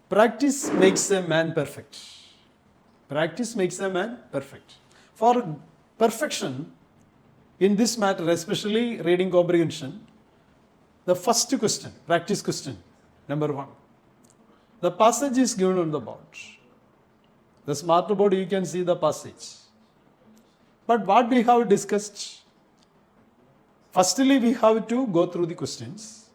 Practice makes a man perfect. Practice makes a man perfect. For perfection in this matter, especially reading comprehension, the first question, practice question, number 1. The passage is given on the board. The smarter board, you can see the passage. But what we have discussed, firstly we have to go through the questions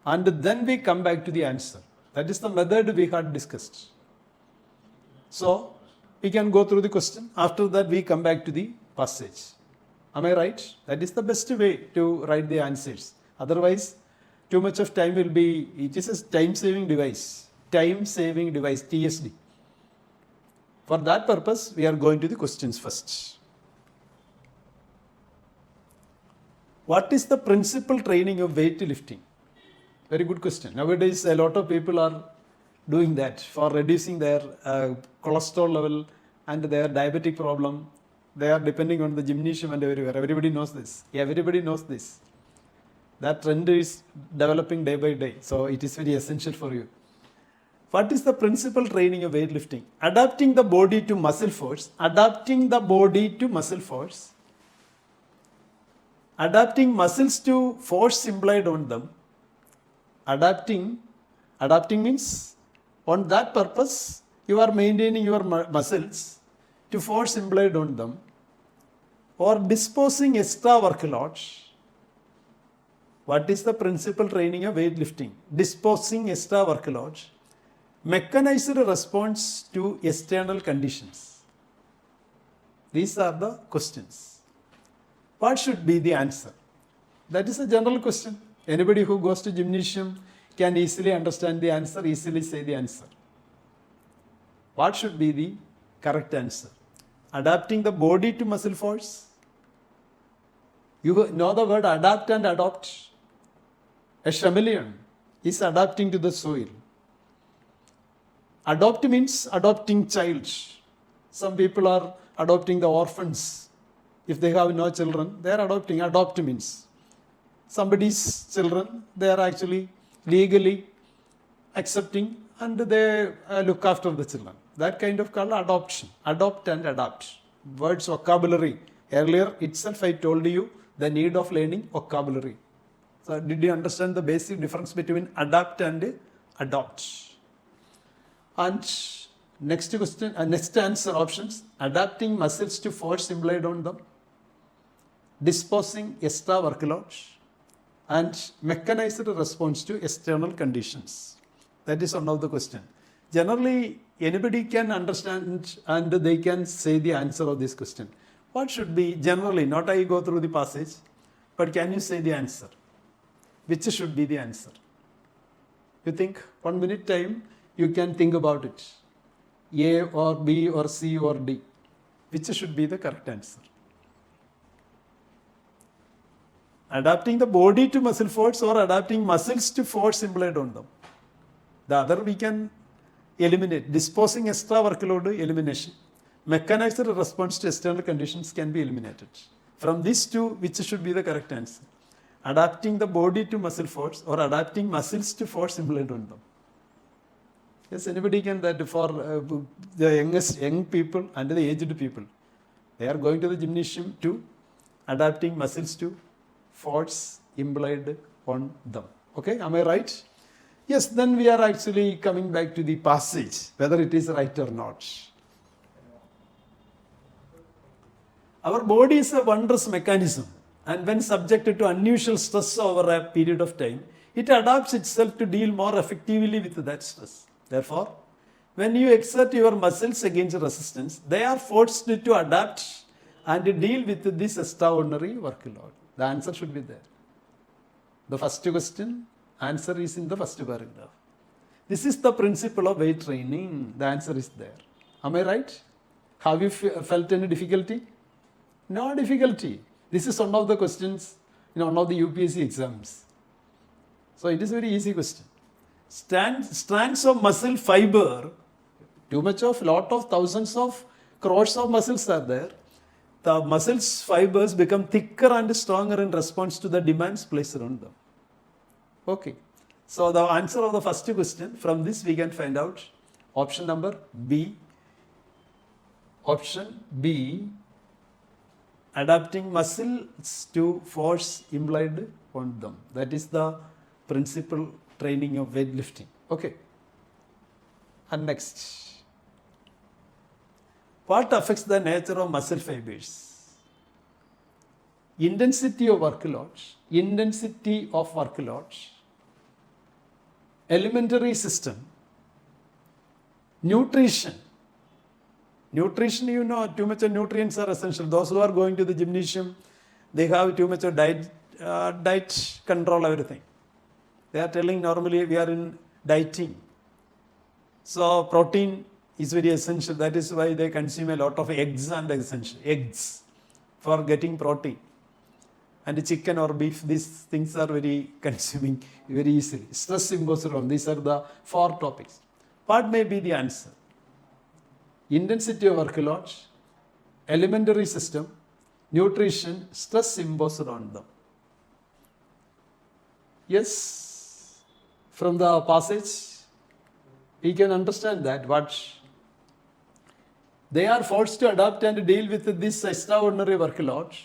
and then we come back to the answer. That is the method we had discussed. So, we can go through the question. After that, we come back to the passage. Am I right? That is the best way to write the answers. Otherwise, too much of time will be, it is a time-saving device. Time-saving device, TSD. For that purpose, we are going to the questions first. What is the principal training of weightlifting? Very good question. Nowadays, a lot of people are doing that for reducing their cholesterol level and their diabetic problem. They are depending on the gymnasium and everywhere. Everybody knows this. Everybody knows this. That trend is developing day by day. So it is very essential for you. What is the principal training of weightlifting? Adapting the body to muscle force. Adapting the body to muscle force. Adapting muscles to force implied on them. Adapting means on that purpose you are maintaining your muscles to force implied on them, or disposing extra workload. What is the principal training of weightlifting? Disposing extra workload. Mechanized response to external conditions. These are the questions. What should be the answer? That is a general question. Anybody who goes to gymnasium can easily understand the answer, easily say the answer. What should be the correct answer? Adapting the body to muscle force. You know the word adapt and adopt. A chameleon is adapting to the soil. Adopt means adopting child. Some people are adopting the orphans. If they have no children, they are adopting. Adopt means somebody's children, they are actually legally accepting and they look after the children. That kind of called adoption. Adopt and adapt. Words, vocabulary. Earlier itself I told you the need of learning vocabulary. So did you understand the basic difference between adapt and adopt? And next question, next answer options. Adapting muscles to force implied on them. Disposing extra workload. And mechanized response to external conditions. That is one of the questions. Generally, anybody can understand and they can say the answer of this question. What should be generally, not I go through the passage, but can you say the answer? Which should be the answer? You think 1 minute time, you can think about it. A or B or C or D. Which should be the correct answer? Adapting the body to muscle force or adapting muscles to force implied on them. The other we can eliminate. Disposing extra workload, elimination. Mechanized response to external conditions can be eliminated. From these two, which should be the correct answer? Adapting the body to muscle force or adapting muscles to force implied on them. Yes, anybody can that for the young people and the aged people. They are going to the gymnasium to adapting muscles to force implied on them. Okay, am I right? Yes, then we are actually coming back to the passage, whether it is right or not. Our body is a wondrous mechanism, and when subjected to unusual stress over a period of time, it adapts itself to deal more effectively with that stress. Therefore, when you exert your muscles against resistance, they are forced to adapt and deal with this extraordinary workload. The answer should be there. The first question, answer is in the first paragraph. This is the principle of weight training. The answer is there. Am I right? Have you felt any difficulty? No difficulty. This is one of the questions in one of the UPSC exams. So it is a very easy question. Strands of muscle fiber, too much of, lot of thousands of crores of muscles are there. The muscles fibers become thicker and stronger in response to the demands placed on them. Okay. So the answer of the first question, from this we can find out option number B. Option B, adapting muscles to force implied on them. That is the principal training of weightlifting. Okay. And next, what affects the nature of muscle fibers? Intensity of workload, elementary system, nutrition. Nutrition, you know, too much of nutrients are essential. Those who are going to the gymnasium, they have too much of diet control, everything. They are telling normally we are in dieting. So protein is very essential. That is why they consume a lot of eggs for getting protein. And chicken or beef, these things are very consuming very easily. Stress imposed on. These are the 4 topics. What may be the answer? Intensity of workload, elementary system, nutrition, stress imposed on them. Yes, from the passage, we can understand that what they are forced to adapt and deal with this extraordinary workload.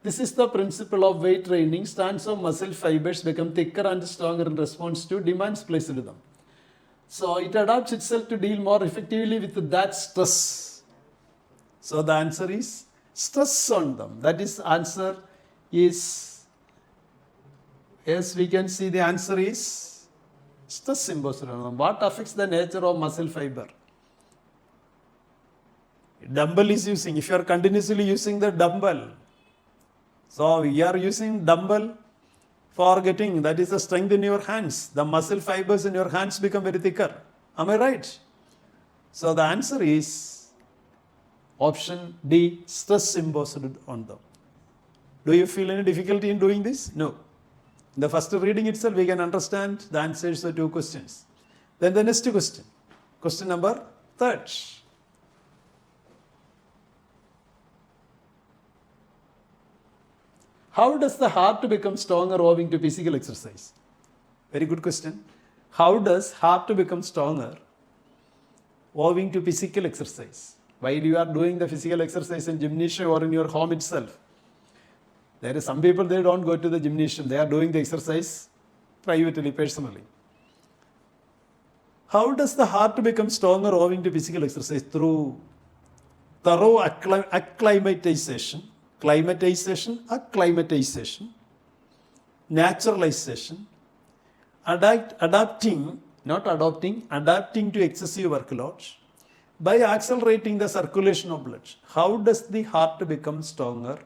This is the principle of weight training. Strands of muscle fibers become thicker and stronger in response to demands placed on them. So it adapts itself to deal more effectively with that stress. So the answer is stress on them. That is answer is, yes, we can see the answer is stress imposed on them. What affects the nature of muscle fiber? Dumbbell is using, if you are continuously using the dumbbell, so we are using dumbbell for getting, that is the strength in your hands. The muscle fibers in your hands become very thicker. Am I right? So the answer is option D, stress imposed on them. Do you feel any difficulty in doing this? No. In the first reading itself, we can understand the answers to 2 questions. Then the next question. Question number 3. How does the heart become stronger owing to physical exercise? Very good question. How does heart become stronger owing to physical exercise? While you are doing the physical exercise in gymnasium or in your home itself, there are some people, they don't go to the gymnasium. They are doing the exercise privately, personally. How does the heart become stronger owing to physical exercise? Through thorough acclimatization, naturalization, adapting to excessive workload by accelerating the circulation of blood. How does the heart become stronger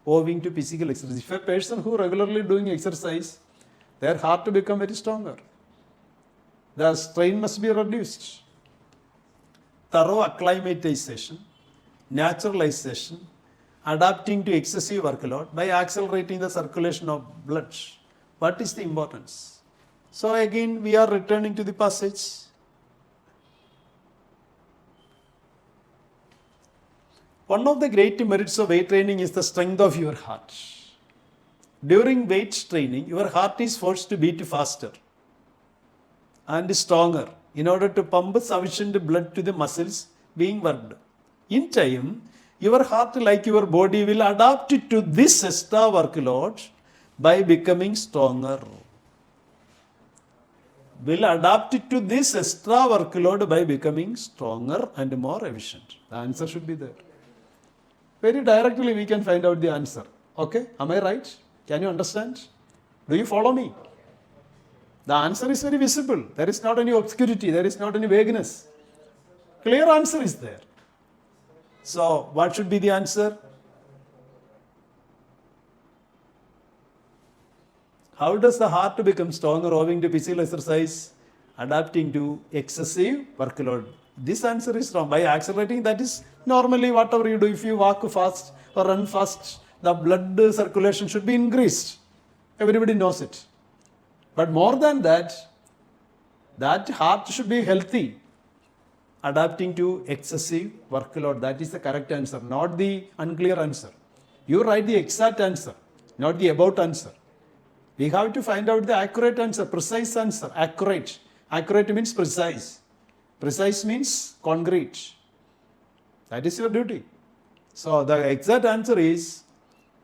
owing to physical exercise? If a person who regularly doing exercise, their heart become very stronger. The strain must be reduced. Thorough acclimatization, naturalization, adapting to excessive workload by accelerating the circulation of blood. What is the importance? So again, we are returning to the passage. One of the great merits of weight training is the strength of your heart. During weight training, your heart is forced to beat faster and stronger in order to pump sufficient blood to the muscles being worked. In time, your heart, like your body, will adapt to this extra workload by becoming stronger. Will adapt to this extra workload by becoming stronger and more efficient. The answer should be there. Very directly we can find out the answer. Okay, am I right? Can you understand? Do you follow me? The answer is very visible. There is not any obscurity. There is not any vagueness. Clear answer is there. So, what should be the answer? How does the heart become stronger owing to physical exercise? Adapting to excessive workload. This answer is wrong. By accelerating, that is normally whatever you do, if you walk fast or run fast, the blood circulation should be increased. Everybody knows it. But more than that, that heart should be healthy. Adapting to excessive workload. That is the correct answer, not the unclear answer. You write the exact answer, not the about answer. We have to find out the accurate answer, precise answer, accurate. Accurate means precise. Precise means concrete. That is your duty. So the exact answer is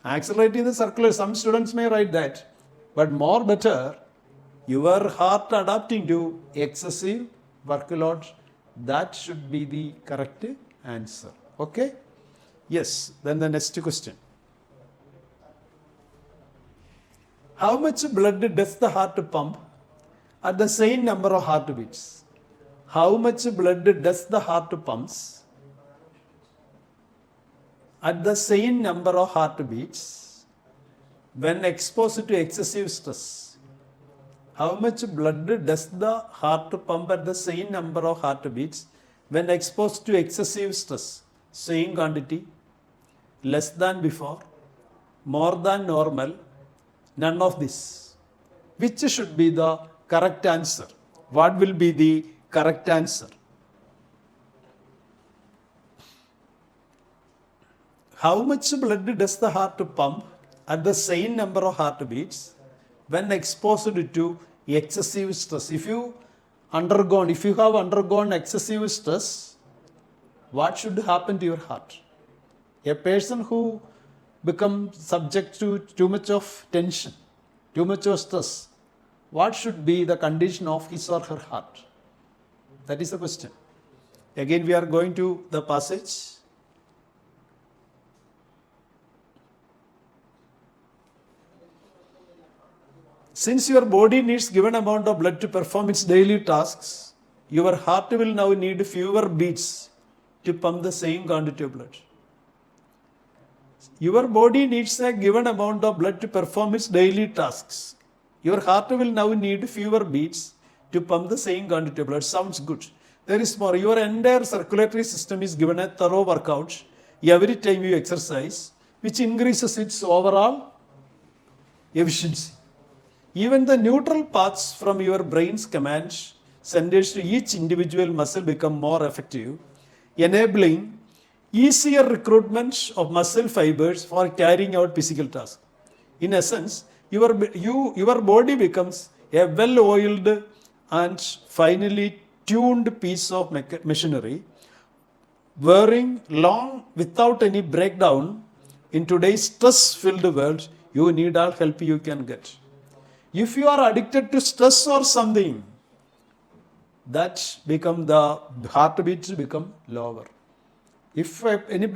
accelerating the circular. Some students may write that, but more better, your heart adapting to excessive workload. That should be the correct answer. Okay? Yes. Then the next question. How much blood does the heart pump at the same number of heartbeats? How much blood does the heart pumps at the same number of heartbeats when exposed to excessive stress? How much blood does the heart pump at the same number of heartbeats when exposed to excessive stress? Same quantity, less than before, more than normal, none of this. Which should be the correct answer? What will be the correct answer? How much blood does the heart pump at the same number of heartbeats when exposed to excessive stress? If you have undergone excessive stress, what should happen to your heart? A person who becomes subject to too much of tension, too much of stress, what should be the condition of his or her heart? That is the question. Again, we are going to the passage. Since your body needs given amount of blood to perform its daily tasks, your heart will now need fewer beats to pump the same quantity of blood. Your body needs a given amount of blood to perform its daily tasks. Your heart will now need fewer beats to pump the same quantity of blood. Sounds good. There is more. Your entire circulatory system is given a thorough workout every time you exercise, which increases its overall efficiency. Even the neutral paths from your brain's command centers to each individual muscle become more effective, enabling easier recruitment of muscle fibers for carrying out physical tasks. In essence, your body becomes a well-oiled and finely tuned piece of machinery, wearing long without any breakdown. In today's stress-filled world, you need all help you can get. If you are addicted to stress or something, the heartbeats become lower. If any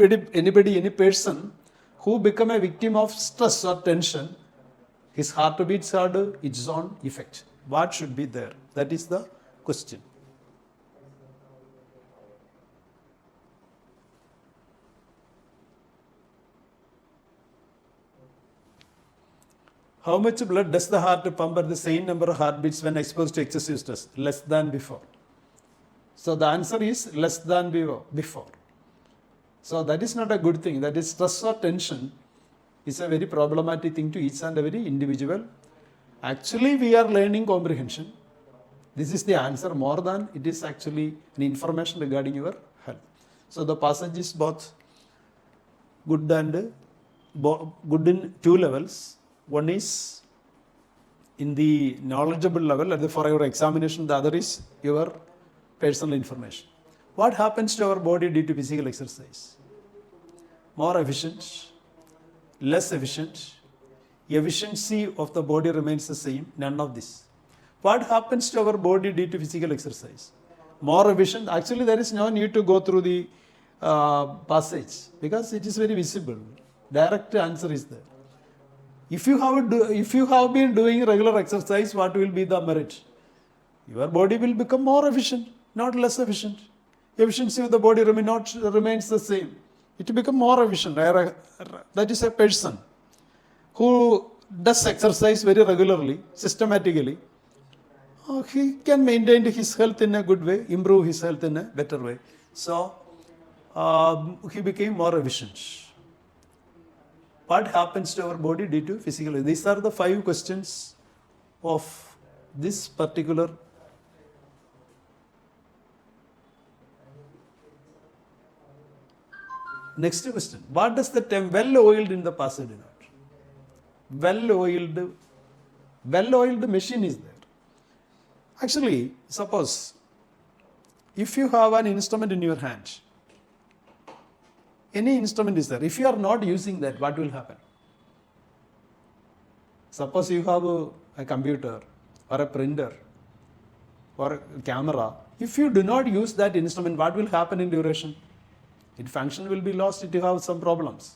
person who become a victim of stress or tension, his heartbeats had its own effect. What should be there? That is the question. How much blood does the heart pump at the same number of heartbeats when exposed to excessive stress? Less than before. So the answer is less than before. So that is not a good thing. That is, stress or tension is a very problematic thing to each and every individual. Actually, we are learning comprehension. This is the answer more than it is actually an information regarding your health. So the passage is both good and good in two levels. One is in the knowledgeable level, and for your examination, the other is your personal information. What happens to our body due to physical exercise? More efficient, less efficient, efficiency of the body remains the same, none of this. What happens to our body due to physical exercise? More efficient. Actually, there is no need to go through the passage because it is very visible. Direct answer is there. If you have been doing regular exercise, what will be the merit? Your body will become more efficient, not less efficient. Efficiency of the body remains the same. It will become more efficient. That is a person who does exercise very regularly, systematically. He can maintain his health in a good way, improve his health in a better way. So, he became more efficient. What happens to our body due to physical? These are the 5 questions of this particular next question. What does the term well-oiled in the past denote? Well-oiled Well-oiled machine is there. Actually, suppose if you have an instrument in your hand, any instrument is there. If you are not using that, what will happen? Suppose you have a computer or a printer or a camera. If you do not use that instrument, what will happen in duration? Its function will be lost, it will have some problems.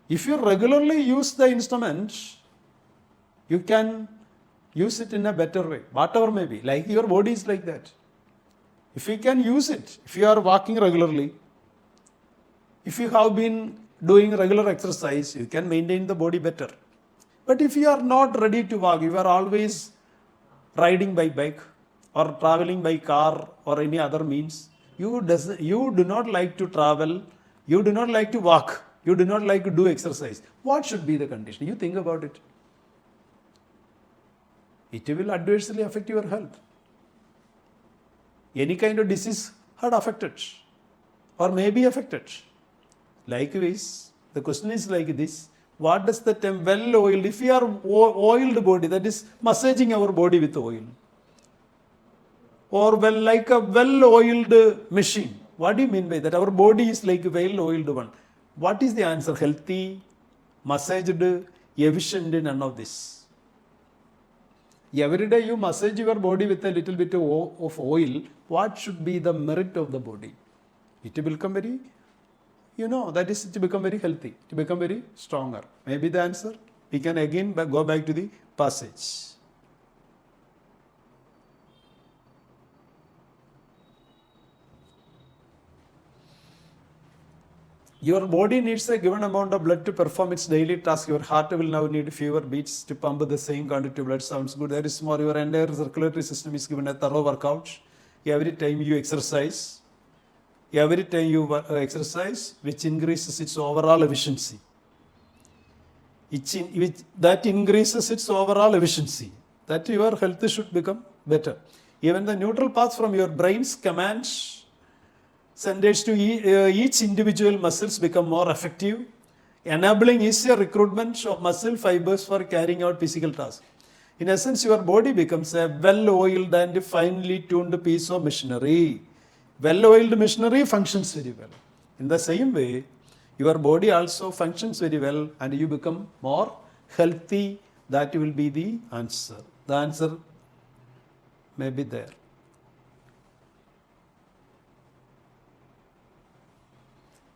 If you regularly use the instrument, you can use it in a better way, whatever may be. Like your body is like that. If you can use it, if you are walking regularly, if you have been doing regular exercise, you can maintain the body better. But if you are not ready to walk, you are always riding by bike or traveling by car or any other means, you do not like to travel, you do not like to walk, you do not like to do exercise. What should be the condition? You think about it. It will adversely affect your health. Any kind of disease had affected or may be affected. Likewise, the question is like this: what does the term well-oiled? If we are oiled body, that is massaging our body with oil, or well, like a well-oiled machine. What do you mean by that? Our body is like a well-oiled one. What is the answer? Healthy, massaged, efficient, none of this. Every day you massage your body with a little bit of oil. What should be the merit of the body? It will become very, that is to become very healthy, to become very stronger. Maybe the answer. We can again go back to the passage. Your body needs a given amount of blood to perform its daily task. Your heart will now need fewer beats to pump the same quantity of blood. Sounds good. There is more. Your entire circulatory system is given a thorough workout. Every time you exercise, which increases its overall efficiency. That increases its overall efficiency. That your health should become better. Even the neutral paths from your brain's commands centers to each individual muscles become more effective, enabling easier recruitment of muscle fibers for carrying out physical tasks. In essence, your body becomes a well-oiled and finely tuned piece of machinery. Well-oiled machinery functions very well. In the same way, your body also functions very well and you become more healthy. That will be the answer. The answer may be there.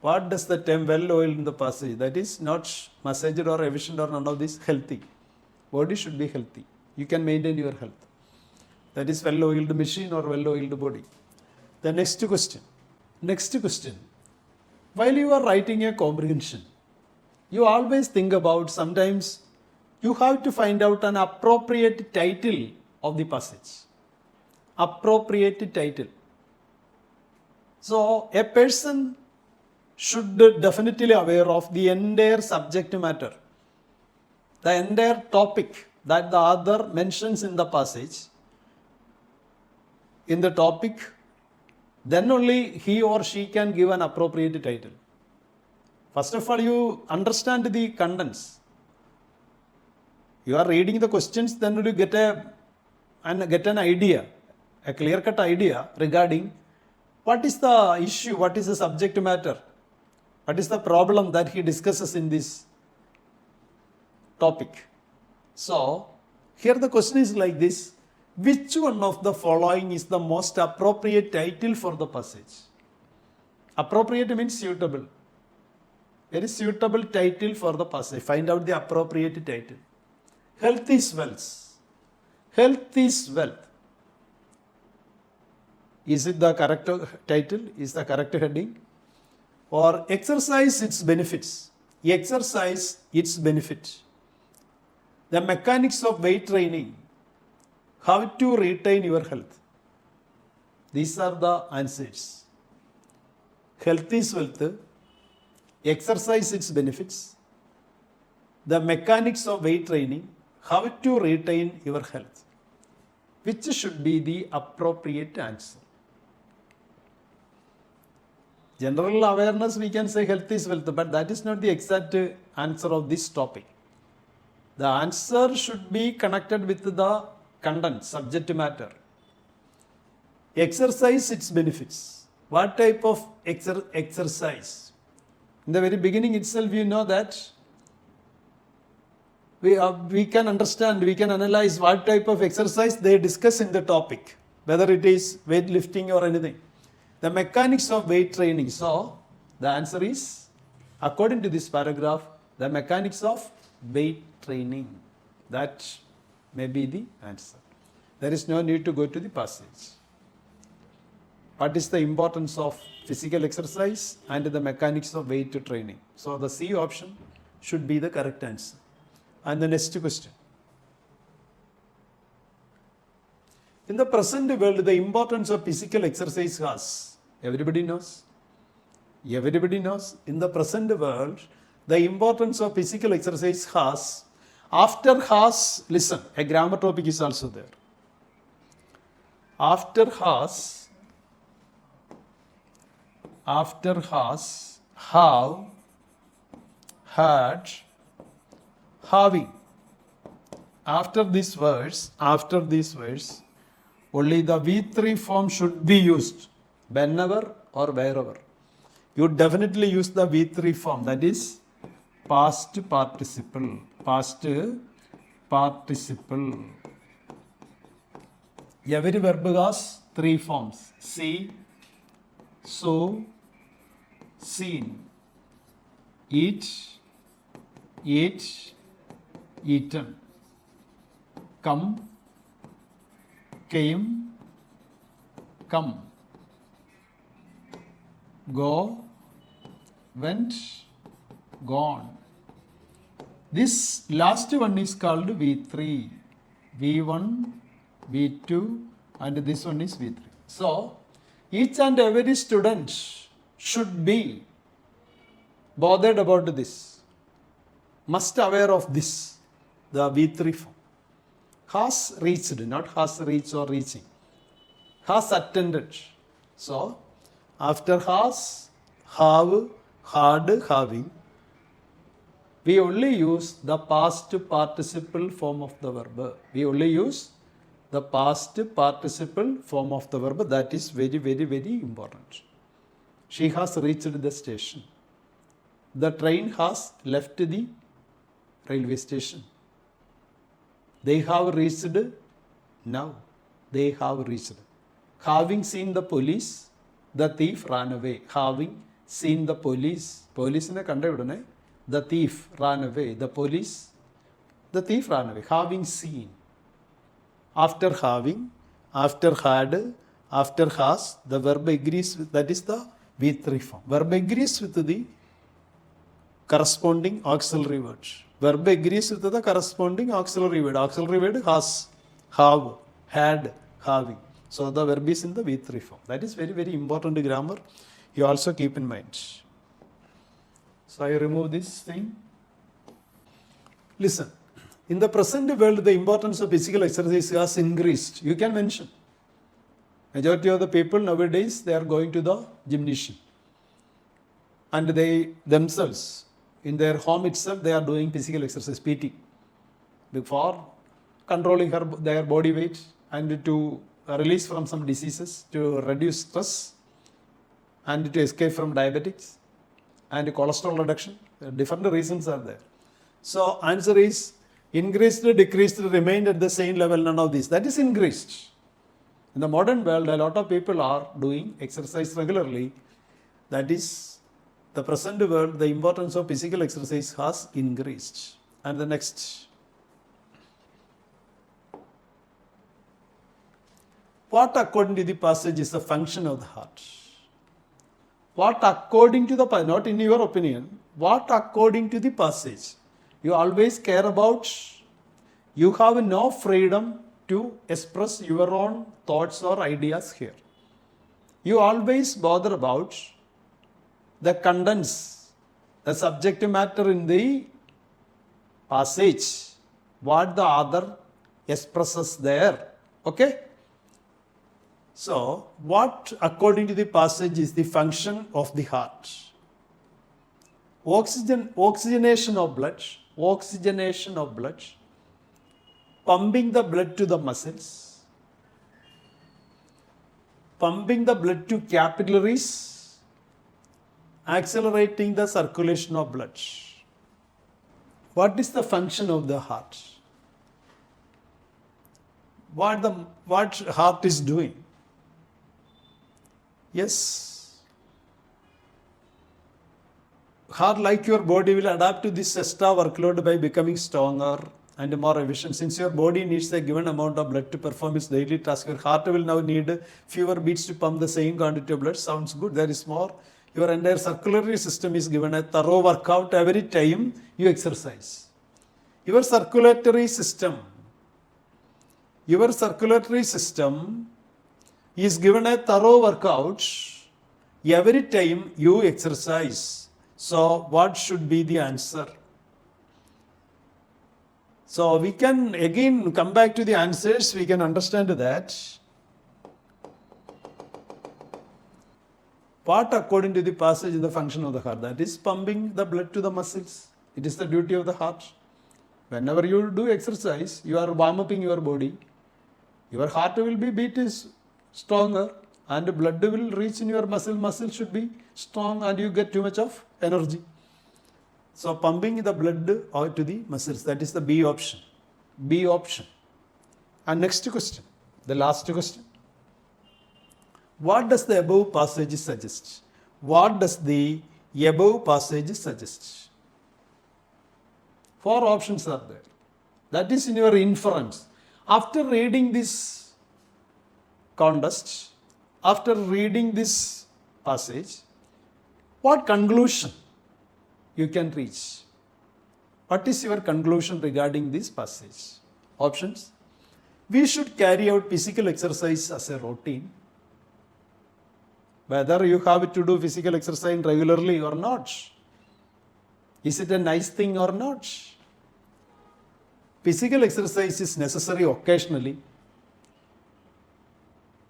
What does the term well-oiled in the passage? That is not massaged or efficient or none of this. Healthy. Body should be healthy. You can maintain your health. That is well-oiled machine or well-oiled body. The next question. While you are writing a comprehension, you always think about, sometimes you have to find out an appropriate title of the passage. Appropriate title. So a person should definitely aware of the entire subject matter, the entire topic that the author mentions in the passage, in the topic, then only he or she can give an appropriate title. First of all, you understand the contents. You are reading the questions, then you get an idea, a clear-cut idea regarding what is the issue, what is the subject matter, what is the problem that he discusses in this topic. So, here the question is like this: which one of the following is the most appropriate title for the passage? Appropriate means suitable. Very suitable title for the passage. Find out the appropriate title. Health is wealth. Health is wealth. Is it the correct title? Is the correct heading? Or exercise its benefits. Exercise its benefit. The mechanics of weight training. How to retain your health. These are the answers. Health is wealth. Exercise its benefits. The mechanics of weight training. How to retain your health. Which should be the appropriate answer? General awareness, we can say health is wealth, but that is not the exact answer of this topic. The answer should be connected with the content, subject matter. Exercise, its benefits. What type of exercise? In the very beginning itself, you know that we can understand, we can analyze what type of exercise they discuss in the topic, whether it is weightlifting or anything. The mechanics of weight training. So, the answer is, according to this paragraph, the mechanics of weight training. That may be the answer. There is no need to go to the passage. What is the importance of physical exercise and the mechanics of weight training? So, the C option should be the correct answer. And the next question. In the present world, the importance of physical exercise has, everybody knows? Everybody knows. In the present world, the importance of physical exercise has, after has, listen, a grammar topic is also there. After has, have, had, having. After these words, only the V3 form should be used, whenever or wherever. You definitely use the V3 form, that is past participle. Past participle. Every verb has three forms: see, saw, seen. Eat, ate, eaten. Come, came, come. Go, went, gone. This last one is called V3. V1, V2, and this one is V3. So, each and every student should be bothered about this, must aware of this, the V3 form. Has reached, not has reached or reaching. Has attended. So, after has, have, had, having, we only use the past participle form of the verb. We only use the past participle form of the verb. That is very, very, very important. She has reached the station. The train has left the railway station. They have reached now. They have reached. Having seen the police, the thief ran away. Having seen the police. Police in the the thief ran away. The police, the thief ran away. Having seen. After having, after had, after has, the verb agrees with, that is the V3 form. Verb agrees with the corresponding auxiliary word. Verb agrees with the corresponding auxiliary word. Auxiliary word has, have, had, having. So the verb is in the V3 form. That is very, very important grammar. You also keep in mind. So I remove this thing. Listen. In the present world, the importance of physical exercise has increased. You can mention. Majority of the people nowadays, they are going to the gymnasium. And they themselves, in their home itself, they are doing physical exercise, PT. For controlling their body weight and to release from some diseases, to reduce stress and to escape from diabetics and cholesterol reduction. Different reasons are there. So answer is increased, decreased, remained at the same level, none of these. That is increased. In the modern world, a lot of people are doing exercise regularly. That is, the present world, the importance of physical exercise has increased. And the next. What according to the passage is the function of the heart? What according to the passage, not in your opinion, what according to the passage? You always care about, you have no freedom to express your own thoughts or ideas here. You always bother about the contents, the subject matter in the passage, what the author expresses there. Okay? So, what according to the passage is the function of the heart? Oxygenation of blood, oxygenation of blood, pumping the blood to the muscles, pumping the blood to capillaries, accelerating the circulation of blood. What is the function of the heart? What heart is doing? Yes. Heart, like your body, will adapt to this extra workload by becoming stronger and more efficient. Since your body needs a given amount of blood to perform its daily task, your heart will now need fewer beats to pump the same quantity of blood. Sounds good. There is more. Your entire circulatory system is given a thorough workout every time you exercise. Your circulatory system is given a thorough workout every time you exercise. So what should be the answer? So we can again come back to the answers. We can understand that. What, according to the passage, is the function of the heart? That is pumping the blood to the muscles. It is the duty of the heart. Whenever you do exercise, you are warm-upping your body. Your heart will be beat is stronger and blood will reach in your muscle. Muscle should be strong and you get too much of energy. So pumping the blood out to the muscles, that is the B option. B option. And next question, the last question. What does the above passage suggest? What does the above passage suggest? 4 options are there. That is in your inference. After reading this contest, after reading this passage, what conclusion you can reach? What is your conclusion regarding this passage? Options. We should carry out physical exercise as a routine. Whether you have to do physical exercise regularly or not. Is it a nice thing or not? Physical exercise is necessary occasionally.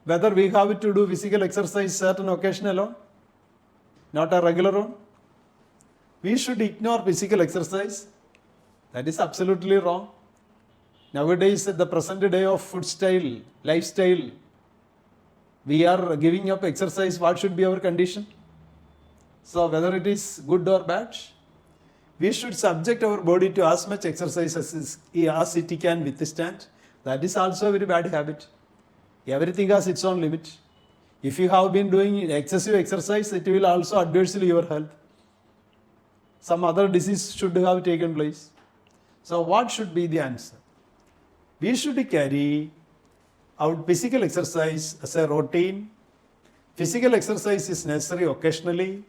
Whether we have to do physical exercise certain occasion alone, not a regular one. We should ignore physical exercise. That is absolutely wrong. Nowadays, at the present day of food style, lifestyle, we are giving up exercise. What should be our condition? So whether it is good or bad, we should subject our body to as much exercise as it can withstand. That is also a very bad habit. Everything has its own limit. If you have been doing excessive exercise, it will also adversely your health. Some other disease should have taken place. So what should be the answer? We should carry out physical exercise as a routine. Physical exercise is necessary occasionally.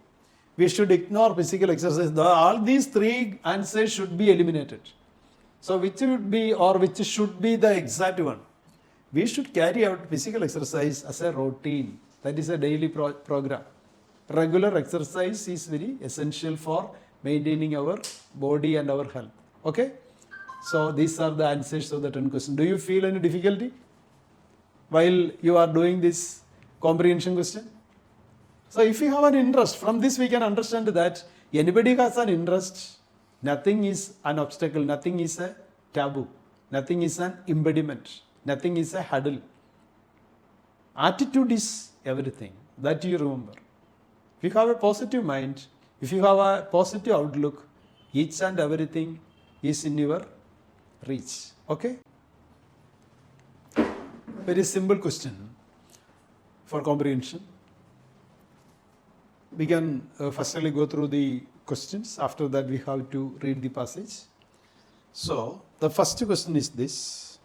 We should ignore physical exercise. All these 3 answers should be eliminated. So which would be or which should be the exact one? We should carry out physical exercise as a routine. That is a daily program. Regular exercise is very essential for maintaining our body and our health. Okay? So these are the answers of the 10 questions. Do you feel any difficulty while you are doing this comprehension question? So if you have an interest, from this we can understand that anybody who has an interest, nothing is an obstacle, nothing is a taboo, nothing is an impediment, nothing is a hurdle. Attitude is everything. That you remember. If you have a positive mind, if you have a positive outlook, each and everything is in your reach. Okay? Very simple question for comprehension. We can firstly go through the questions. After that, we have to read the passage. So, the first question is this.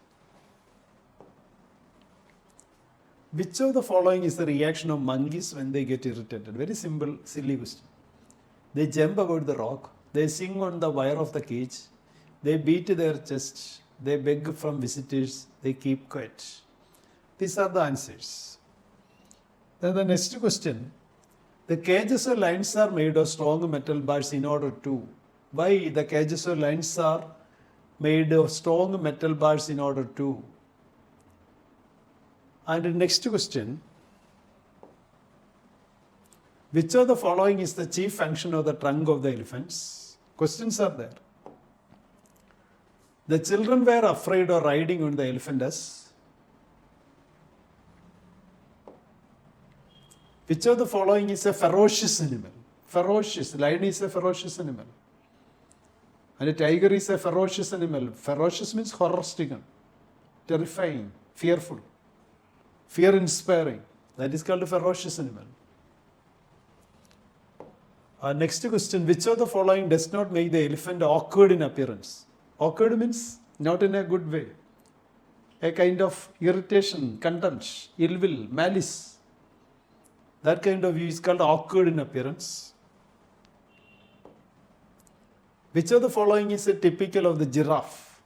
Which of the following is the reaction of monkeys when they get irritated? Very simple, silly question. They jump about the rock. They sing on the wire of the cage. They beat their chest. They beg from visitors. They keep quiet. These are the answers. Then the next question. The cages or lines are made of strong metal bars in order to. Why the cages or lines are made of strong metal bars in order to? And the next question. Which of the following is the chief function of the trunk of the elephants? Questions are there. The children were afraid of riding on the elephant as. Which of the following is a ferocious animal? Ferocious. Lion is a ferocious animal. And a tiger is a ferocious animal. Ferocious means horror-stricken, terrifying, fearful, fear-inspiring. That is called a ferocious animal. Next question. Which of the following does not make the elephant awkward in appearance? Awkward means not in a good way. A kind of irritation, contempt, ill will, malice. That kind of view is called awkward in appearance. Which of the following is a typical of the giraffe?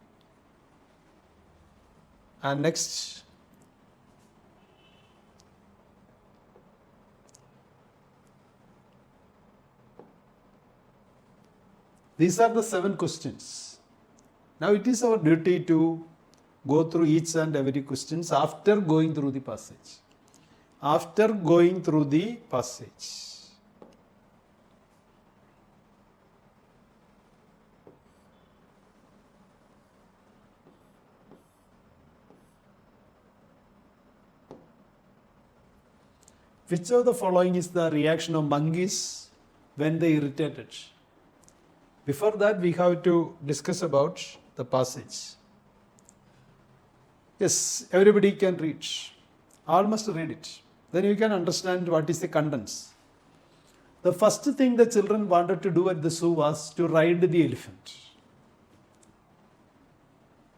And next. These are the 7 questions. Now it is our duty to go through each and every questions after going through the passage. After going through the passage. Which of the following is the reaction of monkeys when they irritated? Before that, we have to discuss about the passage. Yes, everybody can read. All must read it. Then you can understand what is the contents. The first thing the children wanted to do at the zoo was to ride the elephant.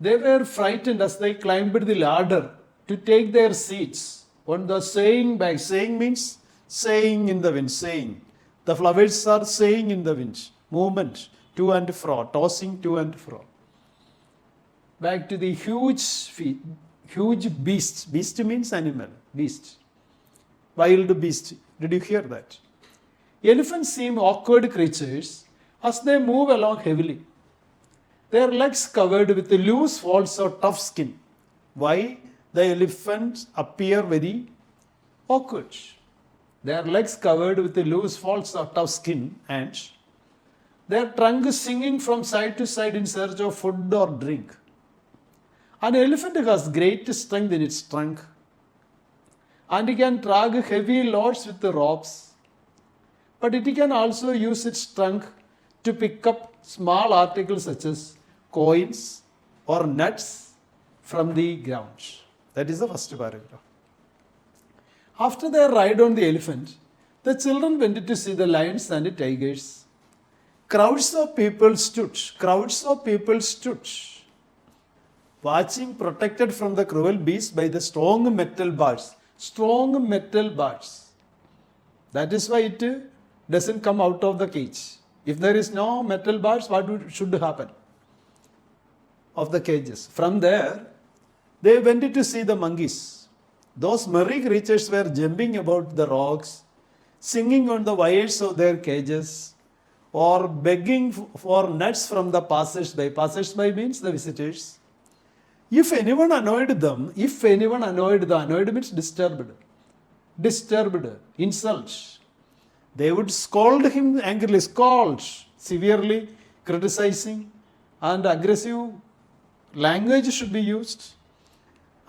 They were frightened as they climbed the ladder to take their seats on the swaying bag. Swaying means swaying in the wind, swaying. The flowers are swaying in the wind. Movement to and fro, tossing to and fro. Back to the huge beast. Beast means animal, beast. Wild beast. Did you hear that? Elephants seem awkward creatures as they move along heavily. Their legs covered with loose folds of tough skin. Why? The elephants appear very awkward. Their legs covered with loose folds of tough skin and their trunk swinging from side to side in search of food or drink. An elephant has great strength in its trunk and it can drag heavy loads with the ropes, but it can also use its trunk to pick up small articles such as coins or nuts from the ground. That is the first paragraph. After their ride on the elephant, the children went to see the lions and the tigers. Crowds of people stood, watching, protected from the cruel beast by the strong metal bars. Strong metal bars. That is why it doesn't come out of the cage. If there is no metal bars, what should happen? Of the cages. From there, they went to see the monkeys. Those merry creatures were jumping about the rocks, singing on the wires of their cages, or begging for nuts from the passers-by. Passers-by means the visitors. If anyone annoyed them, annoyed means disturbed, insult. They would scold him angrily, severely, criticizing, and aggressive language should be used,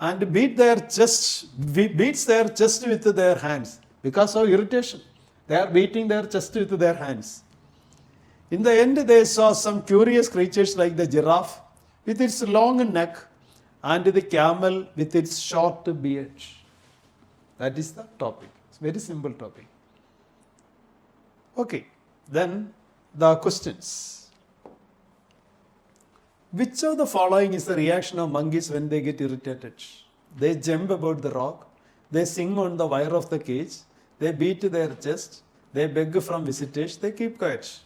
and beats their chest with their hands. Because of irritation, they are beating their chest with their hands. In the end, they saw some curious creatures like the giraffe with its long neck and the camel with its short beard. That is the topic. It's a very simple topic. Okay, then the questions. Which of the following is the reaction of monkeys when they get irritated? They jump about the rock, they sing on the wire of the cage, they beat their chest, they beg from visitors, they keep quiet.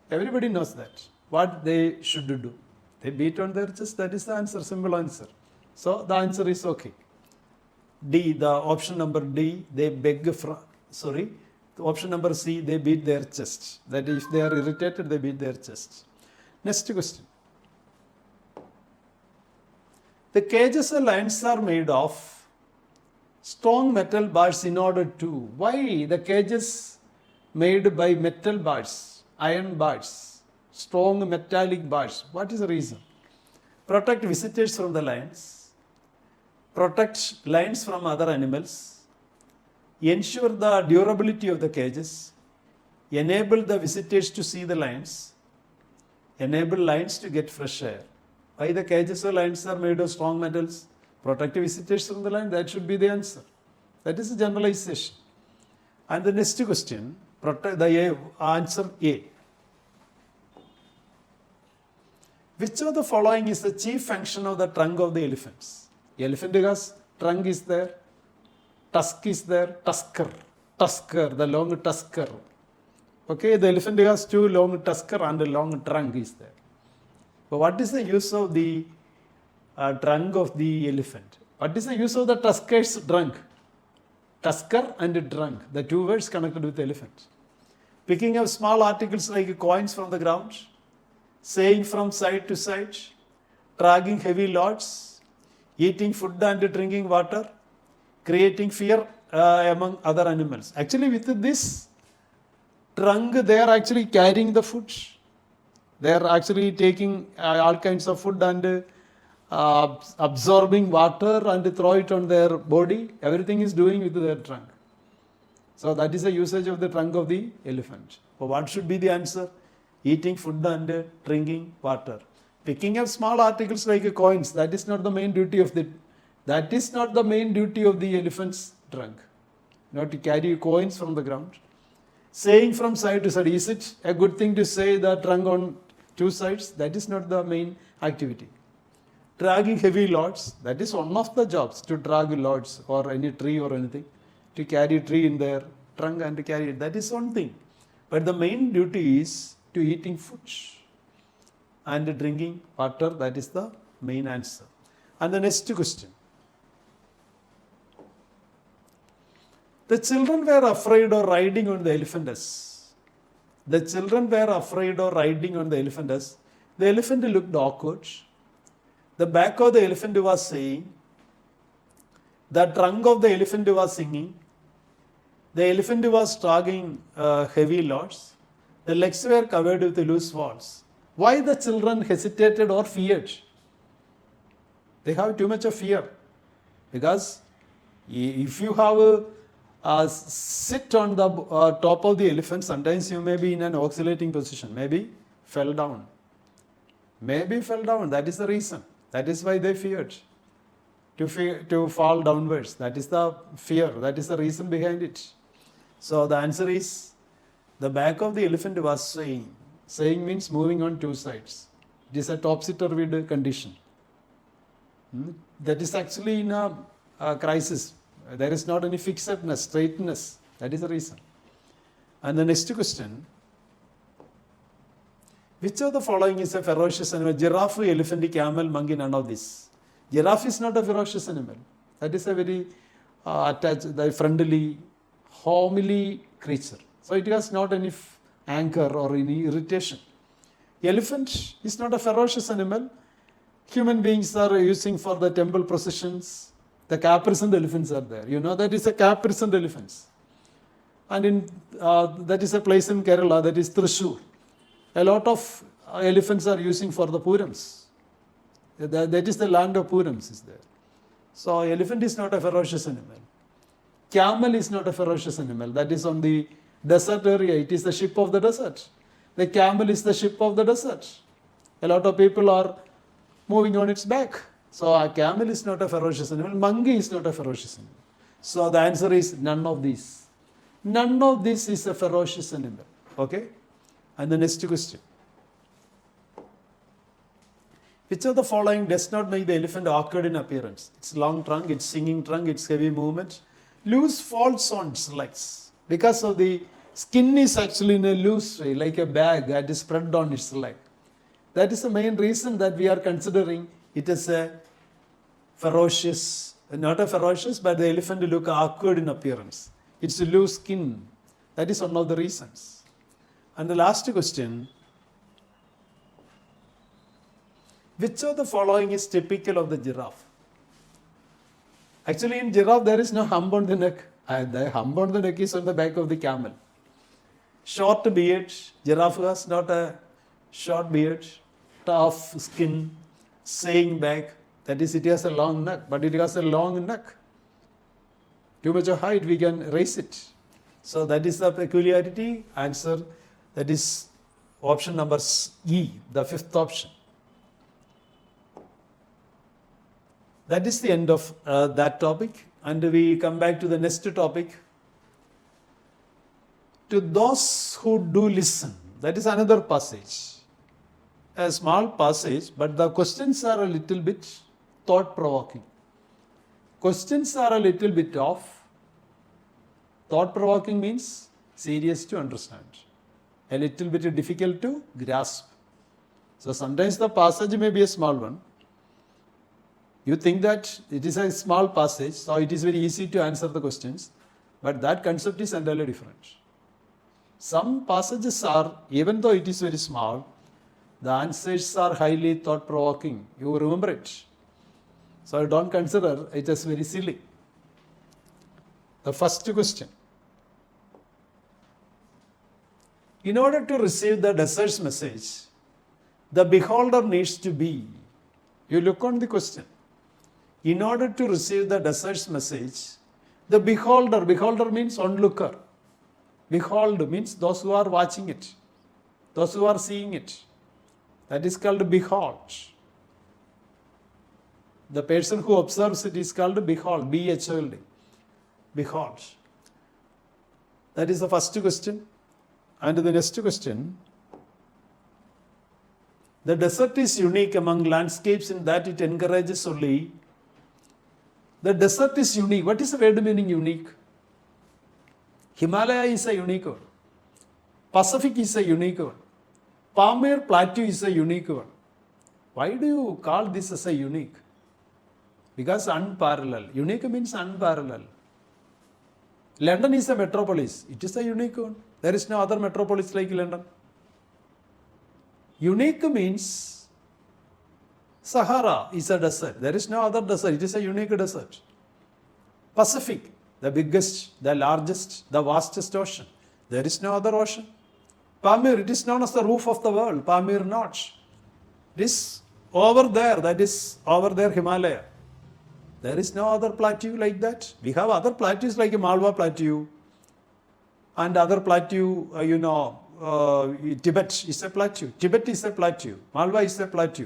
Everybody knows that. What they should do. They beat on their chest, that is the answer, simple answer. So the answer is okay. D, the option number D, they beg from, the option number C, they beat their chest. That is, if they are irritated, they beat their chest. Next question. The cages of lions are made of strong metal bars in order to. Why the cages made by metal bars, iron bars, strong metallic bars? What is the reason? protect visitors from the lions, protect lions from other animals, ensure the durability of the cages, enable the visitors to see the lions, enable lions to get fresh air. Why the cages of lions are made of strong metals? Protect visitors from the lion. That should be the answer. That is a generalization. And the next question, protect the answer A. Which of the following is the chief function of the trunk of the elephants? Elephant has trunk is there, tusk is there, tusker, the long tusker. Okay, the elephant has two long tusker and a long trunk is there. But what is the use of the trunk of the elephant? What is the use of the tusker's trunk? Tusker and trunk, the two words connected with elephant. Picking up small articles like coins from the ground, saying from side to side, dragging heavy loads, eating food and drinking water, creating fear among other animals. Actually, with this trunk, they are actually carrying the food. They are actually taking all kinds of food and absorbing water and throw it on their body. Everything is doing with their trunk. So that is the usage of the trunk of the elephant. So what should be the answer? Eating food and drinking water. Picking up small articles like coins, that is not the main duty of the elephant's trunk. Not to carry coins from the ground. Saying from side to side, is it a good thing to say the trunk on two sides? That is not the main activity. Dragging heavy loads, that is one of the jobs, to drag loads or any tree or anything. To carry tree in their trunk and to carry it, that is one thing. But the main duty is to eating food and drinking water. That is the main answer. And the next question. The children were afraid of riding on the elephantus. The children were afraid of riding on the elephantus. The elephant looked awkward. The back of the elephant was saying. The trunk of the elephant was singing. The elephant was dragging heavy loads. The legs were covered with loose walls. Why the children hesitated or feared? They have too much of fear. Because if you have sit on the top of the elephant, sometimes you may be in an oscillating position. Maybe fell down. That is the reason. That is why they feared. To fall downwards. That is the fear. That is the reason behind it. So the answer is, the back of the elephant was swaying. Swaying means moving on two sides. It is a topsy-turvy condition. That is actually in a crisis. There is not any fixedness, straightness. That is the reason. And the next question. Which of the following is a ferocious animal? Giraffe, elephant, camel, monkey, none of this. Giraffe is not a ferocious animal. That is a very attached, friendly, homely creature. So it has not any anger or any irritation. Elephant is not a ferocious animal. Human beings are using for the temple processions. The caparisoned elephants are there. You know that is a caparisoned elephants. And that is a place in Kerala, that is Thrissur. A lot of elephants are using for the Purams. That is the land of Purams is there. So elephant is not a ferocious animal. Camel is not a ferocious animal. That is on the desert area. It is the ship of the desert. The camel is the ship of the desert. A lot of people are moving on its back. So a camel is not a ferocious animal. Monkey is not a ferocious animal. So the answer is none of these. None of this is a ferocious animal. Okay? And the next question. Which of the following does not make the elephant awkward in appearance? Its long trunk, its singing trunk, its heavy movement. Loose folds on its legs. Because of the skin is actually in a loose way, like a bag that is spread on its leg. That is the main reason that we are considering it as a ferocious, not a ferocious, but the elephant will look awkward in appearance. It's a loose skin. That is one of the reasons. And the last question. Which of the following is typical of the giraffe? Actually, in giraffe, there is no hump on the neck. The hump on the neck is on the back of the camel. Short beard. Giraffe has not a short beard. Tough skin. saying back. That is, it has a long neck, but it has a long neck. Too much of height, we can raise it. So that is the peculiarity. Answer, that is option number E, the fifth option. That is the end of that topic. And we come back to the next topic. To those who do listen, that is another passage. A small passage, but the questions are a little bit thought-provoking. Questions are a little bit of thought-provoking means serious to understand, a little bit difficult to grasp. So sometimes the passage may be a small one. You think that it is a small passage, so it is very easy to answer the questions, but that concept is entirely different. Some passages are, even though it is very small, the answers are highly thought-provoking. You remember it. So don't consider it as very silly. The first question. In order to receive the desert's message, the beholder needs to be. You look on the question. In order to receive the desert's message, the beholder means onlooker. Behold means those who are watching it, those who are seeing it. That is called behold. The person who observes it is called behold, B-H-O-L-D. Behold. That is the first question. And the next question. The desert is unique among landscapes in that it encourages only. The desert is unique. What is the word meaning unique? Himalaya is a unique one. Pacific is a unique one. Pamir Plateau is a unique one. Why do you call this as a unique? Because unparalleled. Unique means unparalleled. London is a metropolis. It is a unique one. There is no other metropolis like London. Unique means Sahara is a desert. There is no other desert. It is a unique desert. Pacific, the biggest, the largest, the vastest ocean. There is no other ocean. Pamir, it is known as the roof of the world. Pamir Notch. It is over there. That is over there, Himalaya. There is no other plateau like that. We have other plateaus like Malwa Plateau and other plateau, Tibet is a plateau. Tibet is a plateau. Malwa is a plateau.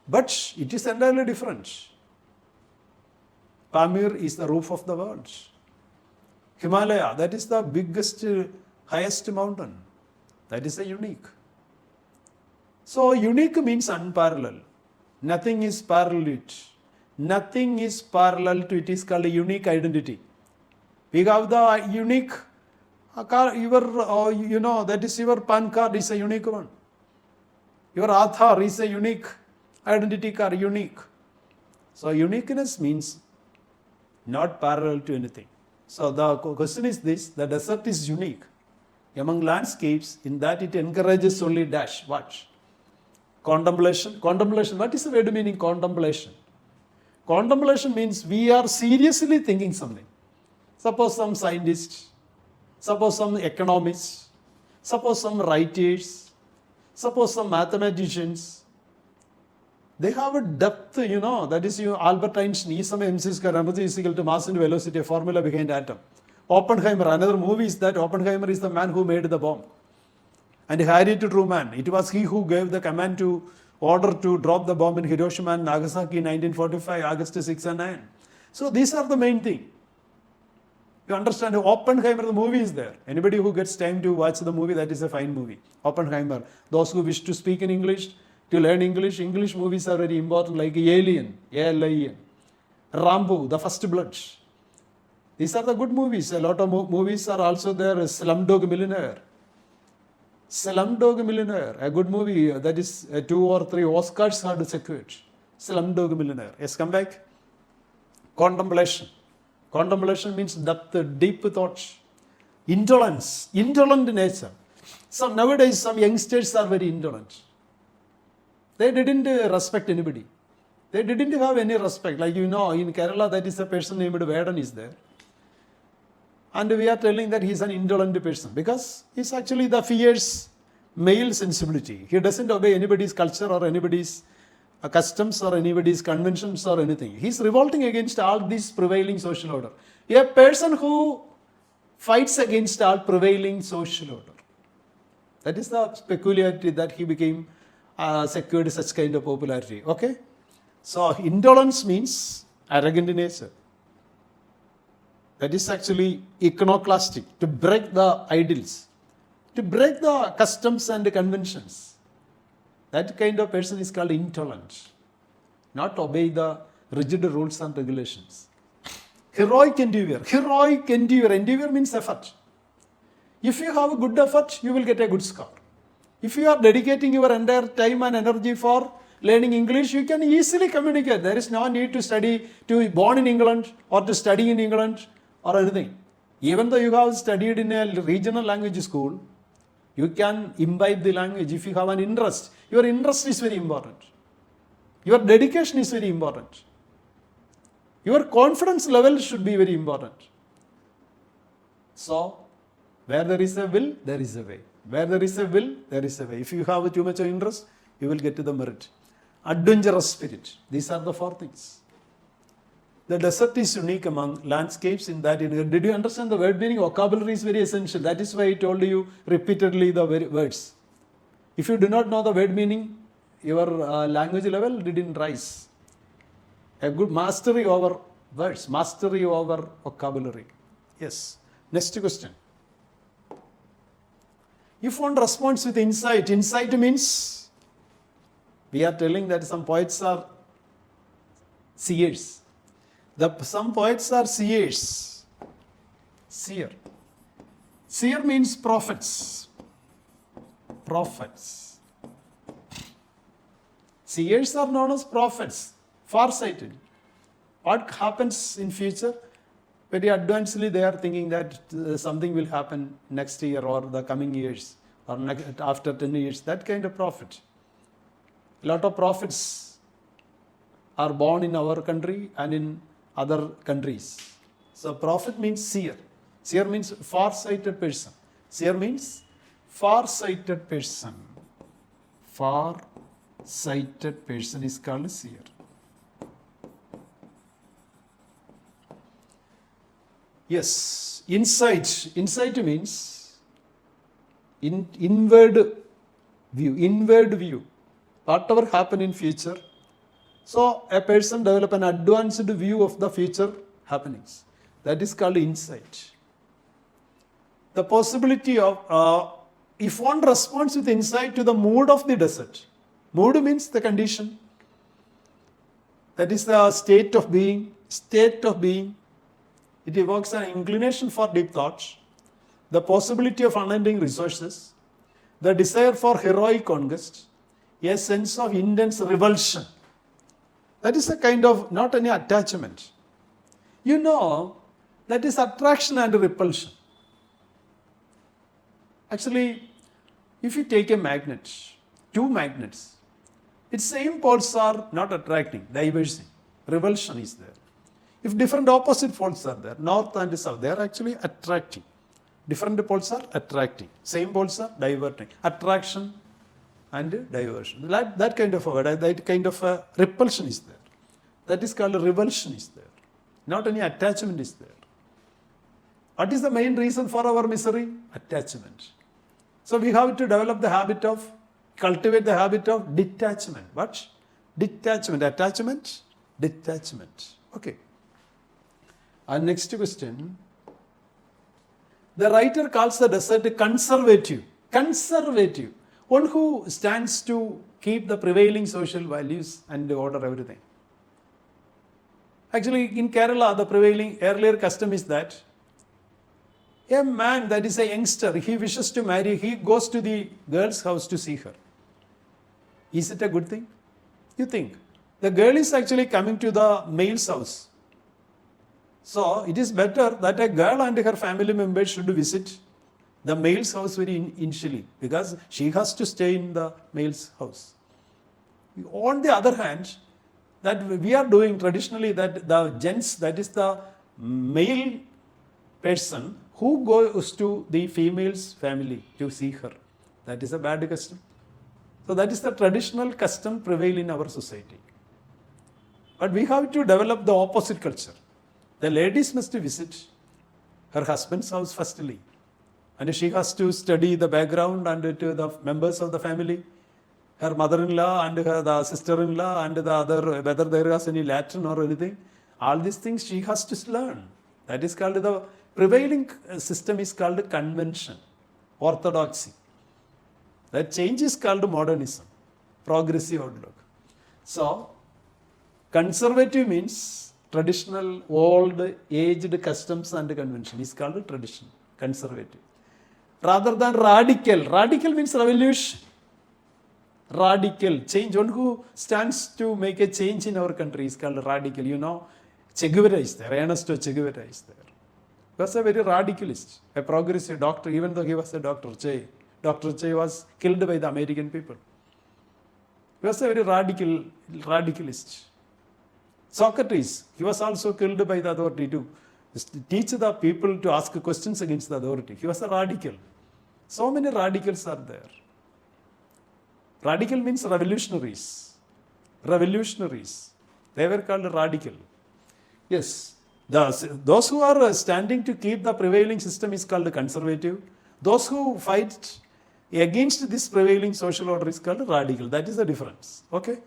But it is entirely different. Pamir is the roof of the world. Himalaya, that is the biggest, highest mountain. That is a unique. So unique means unparalleled. Nothing is parallel. Nothing is parallel to it. Is called a unique identity. We have the unique car, that is your PAN card is a unique one. Your Aadhaar is a unique identity card, unique. So uniqueness means not parallel to anything. So the question is this, the desert is unique among landscapes in that it encourages only dash, watch. Contemplation. Contemplation, what is the word meaning contemplation? Contemplation means we are seriously thinking something. Suppose some scientists, suppose some economists, suppose some writers, suppose some mathematicians. They have a depth, that is Albert Einstein, E sum mc square energy is equal to mass and velocity, a formula behind atom. Oppenheimer, another movie is that Oppenheimer is the man who made the bomb. And Harriet Truman, it was he who gave the command to order to drop the bomb in Hiroshima and Nagasaki in 1945, August 6 and 9. So these are the main thing. You understand, Oppenheimer, the movie is there. Anybody who gets time to watch the movie, that is a fine movie. Oppenheimer. Those who wish to speak in English, to learn English movies are very important, like Alien, A-L-I-N. Rambo, The First Blood. These are the good movies. A lot of movies are also there. Slumdog Millionaire. Slumdog Millionaire, a good movie that is 2 or 3 Oscars are secured. Slumdog Millionaire. Yes, come back. Contemplation. Contemplation means depth, deep thoughts. Indolence, indolent nature. So nowadays some youngsters are very indolent. They didn't respect anybody. They didn't have any respect. Like in Kerala, that is a person named Vedan is there. And we are telling that he is an indolent person because he is actually the fierce male sensibility. He doesn't obey anybody's culture or anybody's customs or anybody's conventions or anything. He's revolting against all this prevailing social order. A person who fights against all prevailing social order. That is the peculiarity that he became secured such kind of popularity. Okay? So indolence means arrogant in nature. That is actually iconoclastic, to break the ideals, to break the customs and conventions. That kind of person is called intolerant, not obey the rigid rules and regulations. Heroic endeavor. Heroic endeavor. Endeavor means effort. If you have a good effort, you will get a good score. If you are dedicating your entire time and energy for learning English, you can easily communicate. There is no need to study, to be born in England or to study in England or anything. Even though you have studied in a regional language school, you can imbibe the language if you have an interest. Your interest is very important. Your dedication is very important. Your confidence level should be very important. So, where there is a will, there is a way. Where there is a will, there is a way. If you have too much of interest, you will get to the merit. Adventurous spirit. These are the four things. The desert is unique among landscapes in that. Did you understand the word meaning? Vocabulary is very essential. That is why I told you repeatedly the words. If you do not know the word meaning, your language level didn't rise. A good mastery over words, mastery over vocabulary. Yes. Next question. If one responds with insight, insight means we are telling that some poets are seers. Some poets are seers. Seer. Seer means prophets. Prophets. Seers are known as prophets. Farsighted. What happens in future? Very advancedly they are thinking that something will happen next year or the coming years or after 10 years. That kind of prophet. A lot of prophets are born in our country and in other countries. So prophet means seer. Seer means far-sighted person. Seer means far-sighted person. Far-sighted person is called seer. Yes, insight. Insight means inward view. Inward view. Whatever happen in future. So a person develop an advanced view of the future happenings. That is called insight. The possibility of, if one responds with insight to the mood of the desert. Mood means the condition. That is the state of being. State of being. It evokes an inclination for deep thoughts, the possibility of unending resources, the desire for heroic conquest, a sense of intense revulsion. That is a kind of, not any attachment. You know, that is attraction and repulsion. Actually, if you take a magnet, two magnets, its same poles are not attracting, diverging. Revulsion is there. If different opposite poles are there, north and south, they are actually attracting. Different poles are attracting. Same poles are diverting. Attraction and diversion. That kind of a word, that kind of a repulsion is there. That is called a revulsion is there. Not any attachment is there. What is the main reason for our misery? Attachment. So we have to develop the habit of, cultivate the habit of detachment. What? Detachment. Attachment? Detachment. Okay. And next question. The writer calls the desert conservative. Conservative. One who stands to keep the prevailing social values and order everything. Actually, in Kerala, the prevailing earlier custom is that a man that is a youngster, he wishes to marry, he goes to the girl's house to see her. Is it a good thing? You think? The girl is actually coming to the male's house. So, it is better that a girl and her family members should visit the male's house very initially because she has to stay in the male's house. On the other hand, that we are doing traditionally that the gents, that is the male person who goes to the female's family to see her. That is a bad custom. So that is the traditional custom prevail in our society. But we have to develop the opposite culture. The ladies must visit her husband's house firstly. And she has to study the background and to the members of the family, her mother-in-law and the sister-in-law and the other, whether there is any Latin or anything. All these things she has to learn. That is called the prevailing system is called convention, orthodoxy. That change is called modernism, progressive outlook. So, conservative means traditional, old, aged customs and convention is called tradition, conservative. Rather than radical. Radical means revolution. Radical change. One who stands to make a change in our country is called radical. You know, Che Guevara is there. Ernesto Che Guevara is there. He was a very radicalist, a progressive doctor, even though he was a doctor. Dr. Che was killed by the American people. He was a very radicalist. Socrates, he was also killed by the authority to teach the people to ask questions against the authority. He was a radical. So many radicals are there. Radical means revolutionaries. Revolutionaries. They were called radical. Yes. Those who are standing to keep the prevailing system is called conservative. Those who fight against this prevailing social order is called radical. That is the difference. Okay?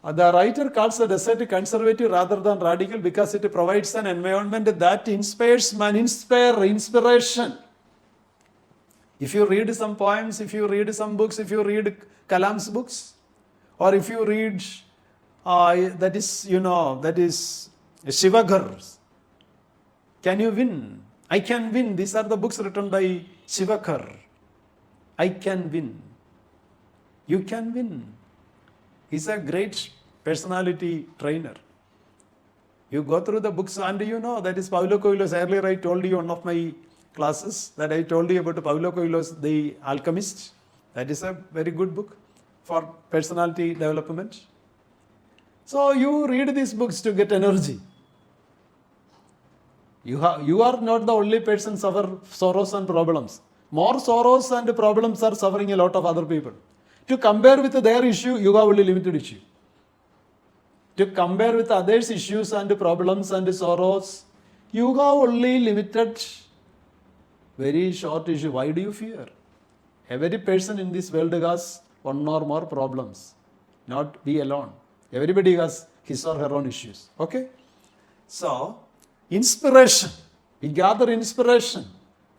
The writer calls the desert conservative rather than radical because it provides an environment that inspires man, inspiration. If you read some poems, if you read some books, if you read Kalam's books, or if you read, that is Shivakar's, can you win? I can win. These are the books written by Shivakar. I can win. You can win. He's a great personality trainer. You go through the books and you know that is Paulo Coelho's. Earlier I told you one of my classes that I told you about Paulo Coelho's The Alchemist. That is a very good book for personality development. So you read these books to get energy. You are not the only person suffer sorrows and problems. More sorrows and problems are suffering a lot of other people. To compare with their issue, you have only limited issue. To compare with others' issues and problems and sorrows, you have only limited, very short issue. Why do you fear? Every person in this world has one or more problems. Not be alone. Everybody has his or her own issues. Okay? So, inspiration. We gather inspiration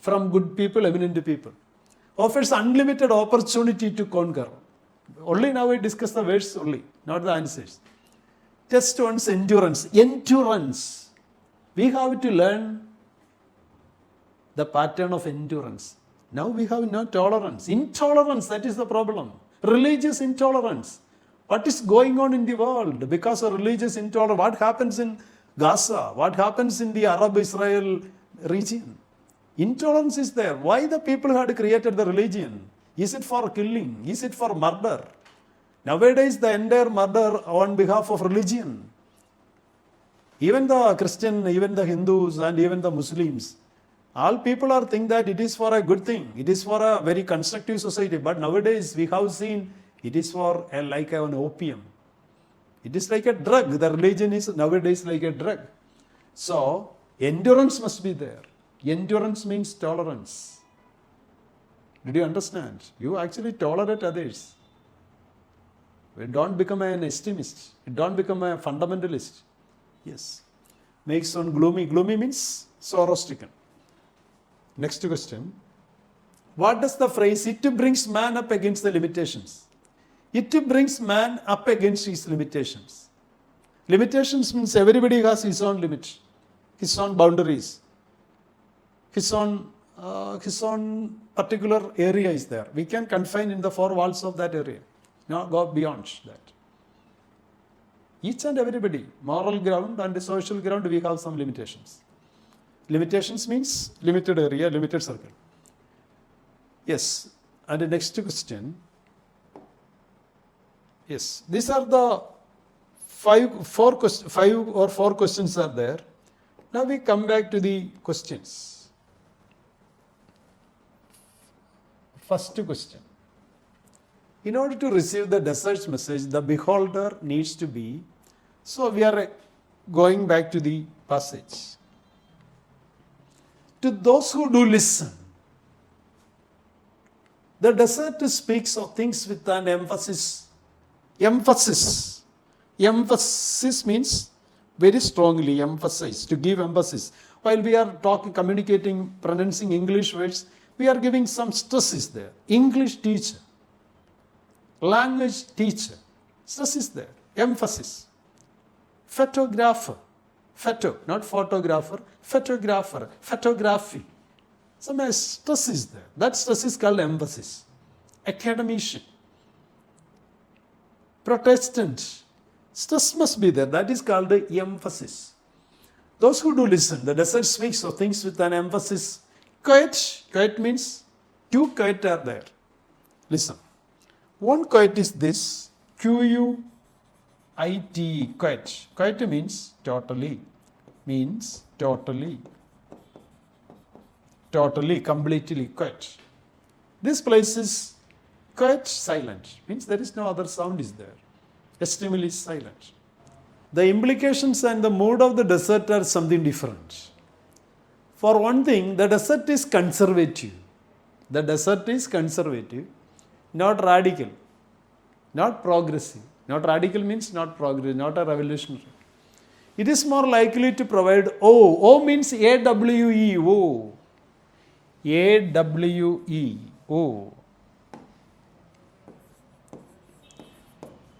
from good people, eminent people. Offers unlimited opportunity to conquer. Only now we discuss the words only, not the answers. Test one's endurance. Endurance. We have to learn the pattern of endurance. Now we have no tolerance. Intolerance, that is the problem. Religious intolerance. What is going on in the world because of religious intolerance? What happens in Gaza? What happens in the Arab-Israel region? Intolerance is there. Why the people had created the religion? Is it for killing? Is it for murder? Nowadays, the entire murder on behalf of religion. Even the Christian, even the Hindus, and even the Muslims, all people are think that it is for a good thing. It is for a very constructive society. But nowadays, we have seen it is for like an opium. It is like a drug. The religion is nowadays like a drug. So, endurance must be there. Endurance means tolerance. Did you understand? You actually tolerate others. Don't become an extremist. Don't become a fundamentalist. Yes. Makes one gloomy. Gloomy means sorrow-stricken. Next question. What does the phrase, it brings man up against the limitations? It brings man up against his limitations. Limitations means everybody has his own limit, his own boundaries, his own particular area is there. We can confine in the four walls of that area, not go beyond that. Each and everybody, moral ground and social ground, we have some limitations. Limitations means limited area, limited circle. Yes, and the next question. Yes, these are the five or four questions are there. Now we come back to the questions. First question. In order to receive the desert's message, the beholder needs to be. So we are going back to the passage. To those who do listen, the desert speaks of things with an emphasis. Emphasis. Emphasis means very strongly emphasize, to give emphasis. While we are talking, communicating, pronouncing English words, we are giving some stresses there. English teacher, language teacher, stress is there, emphasis. Photographer, not photographer, photographer, photography. Some stress is there. That stress is called emphasis. Academician, Protestant, stress must be there. That is called the emphasis. Those who do listen, the desert speaks of things with an emphasis. Quiet means two quiet are there. Listen. One quiet is this, Q-U-I-T, quiet. Quiet means totally. Totally, completely quiet. This place is quiet, silent. Means there is no other sound is there. Extremely silent. The implications and the mood of the desert are something different. For one thing, the desert is conservative. The desert is conservative, not radical, not progressive. Not radical means not progressive, not a revolutionary. It is more likely to provide O. O means A-W-E, O. A-W-E, O.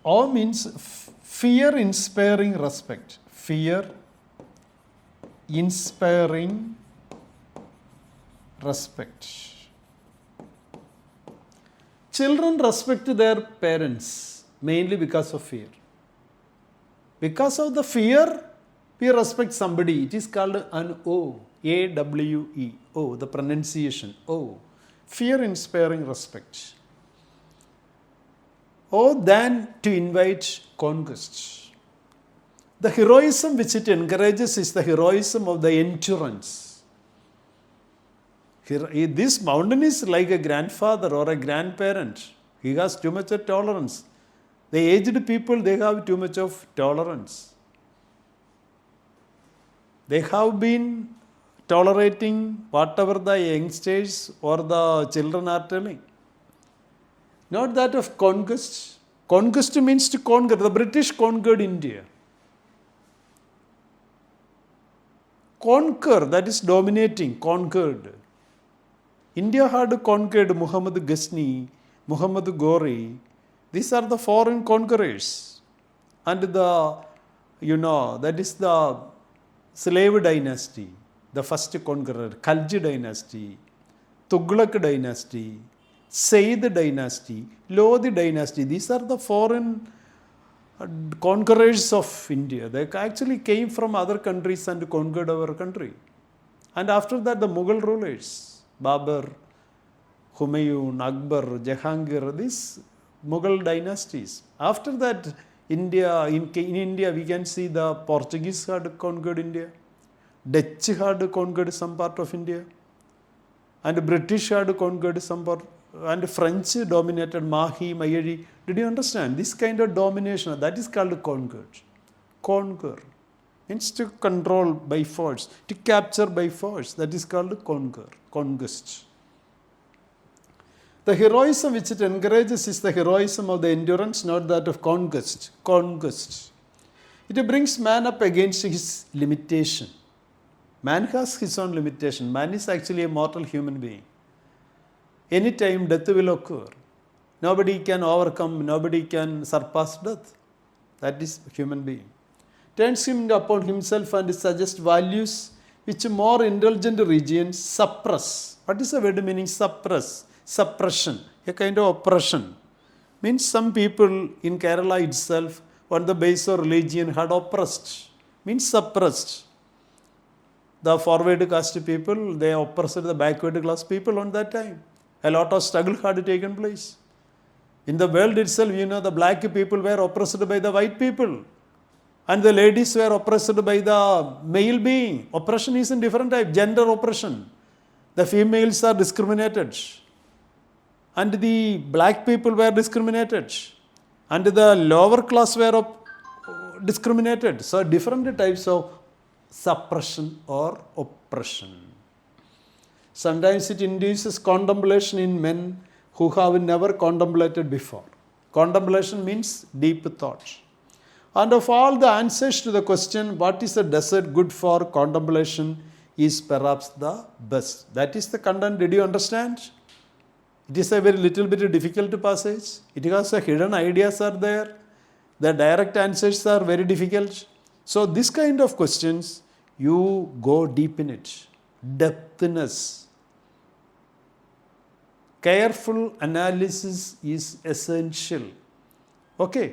O means fear-inspiring respect. Fear-inspiring respect. Children respect their parents mainly because of fear. Because of the fear, we respect somebody. It is called an O. A-W-E, O, the pronunciation, O. Fear-inspiring respect. O than to invite conquest. The heroism which it encourages is the heroism of the endurance. This mountain is like a grandfather or a grandparent. He has too much of tolerance. The aged people, they have too much of tolerance. They have been tolerating whatever the youngsters or the children are telling. Not that of conquest. Conquest means to conquer. The British conquered India. Conquer, that is dominating, conquered. India had conquered Muhammad Ghazni, Muhammad Ghori. These are the foreign conquerors. And that is the slave dynasty, the first conqueror, Khalji dynasty, Tughlaq dynasty, Sayyid dynasty, Lodi dynasty. These are the foreign conquerors of India. They actually came from other countries and conquered our country. And after that, the Mughal rulers, Babur, Humayun, Akbar, Jahangir, these Mughal dynasties. After that, in India, we can see the Portuguese had conquered India, Dutch had conquered some part of India, and British had conquered some part, and French dominated Mahi, Mayari. Did you understand? This kind of domination, that is called conquered. Conquer means to control by force, to capture by force. That is called conquer, conquest. The heroism which it encourages is the heroism of the endurance, not that of conquest. Conquest. It brings man up against his limitation. Man has his own limitation. Man is actually a mortal human being. Anytime death will occur. Nobody can overcome, nobody can surpass death. That is human being. Turns him upon himself and suggests values which more intelligent regions suppress. What is the word meaning suppress? Suppression, a kind of oppression. Means some people in Kerala itself, on the base of religion, had oppressed. Means suppressed. The forward caste people, they oppressed the backward class people on that time. A lot of struggle had taken place. In the world itself, the black people were oppressed by the white people. And the ladies were oppressed by the male being. Oppression is in different types. Gender oppression. The females are discriminated. and the black people were discriminated, and the lower class were discriminated. So different types of suppression or oppression. Sometimes it induces contemplation in men who have never contemplated before. Contemplation means deep thought. And of all the answers to the question, what is the desert good for contemplation, is perhaps the best. That is the content. Did you understand? It is a very little bit difficult passage. It has a hidden ideas are there. The direct answers are very difficult. So this kind of questions, you go deep in it. Depthness. Careful analysis is essential. Okay.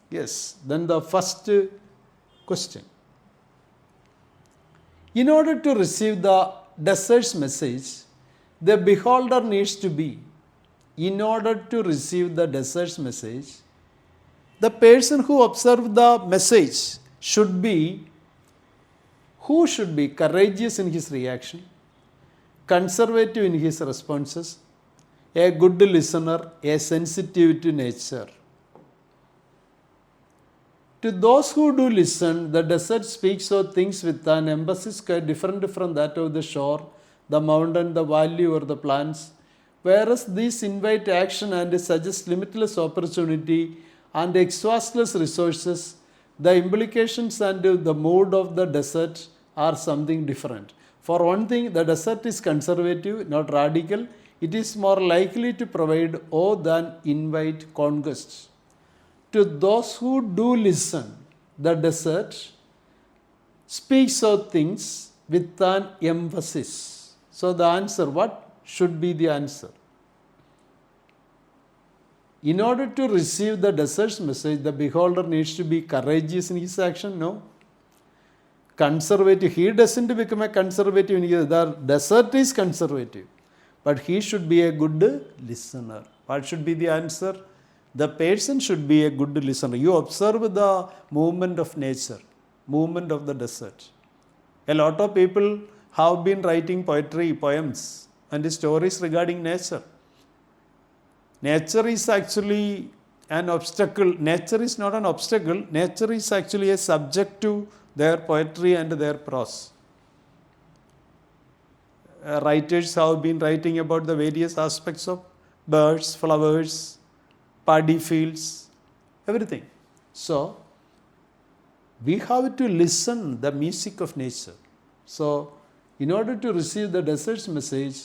Yes. Then the first question. In order to receive the desert's message, the beholder needs to be. In order to receive the desert's message, the person who observed the message should be, who should be courageous in his reaction, conservative in his responses, a good listener, a sensitive to nature. To those who do listen, the desert speaks of things with an emphasis quite different from that of the shore, the mountain, the valley, or the plants. Whereas these invite action and suggest limitless opportunity and exhaustless resources, the implications and the mood of the desert are something different. For one thing, the desert is conservative, not radical. It is more likely to provide awe than invite conquest. To those who do listen, the desert speaks of things with an emphasis. So the answer, what should be the answer? In order to receive the desert's message, the beholder needs to be courageous in his action? No. Conservative. He doesn't become a conservative in his, the desert is conservative. But he should be a good listener. What should be the answer? The person should be a good listener. You observe the movement of nature, movement of the desert. A lot of people have been writing poetry, poems, and stories regarding nature. Nature is actually an obstacle. Nature is not an obstacle. Nature is actually a subject to their poetry and their prose. Writers have been writing about the various aspects of birds, flowers, paddy fields, everything. So, we have to listen the music of nature. So, in order to receive the desert's message,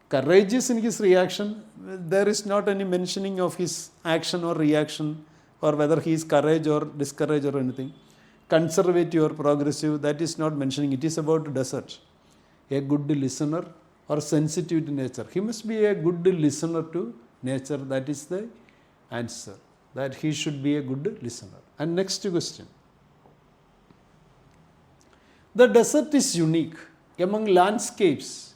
courageous in his reaction, there is not any mentioning of his action or reaction or whether he is courage or discourage or anything. Conservative or progressive, that is not mentioning. It is about desert. A good listener or sensitive to nature. He must be a good listener to nature. That is the answer. That he should be a good listener. And next question. The desert is unique among landscapes.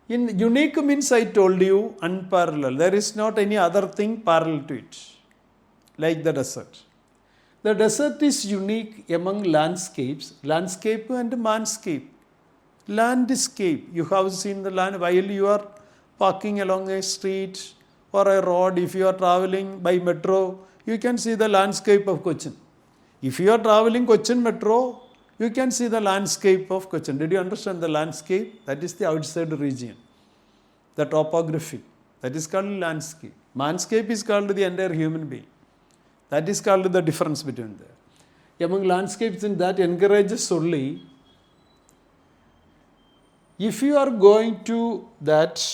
In unique means, I told you, unparalleled. There is not any other thing parallel to it, like the desert. The desert is unique among landscapes, landscape and manscape. Landscape, you have seen the land while you are walking along a street or a road. If you are traveling by metro, you can see the landscape of Cochin. If you are traveling Cochin metro, you can see the landscape of Cochin. Did you understand the landscape? That is the outside region, the topography. That is called landscape. Manscape is called the entire human being. That is called the difference between them. Among landscapes, in that encourages only, if you are going to that,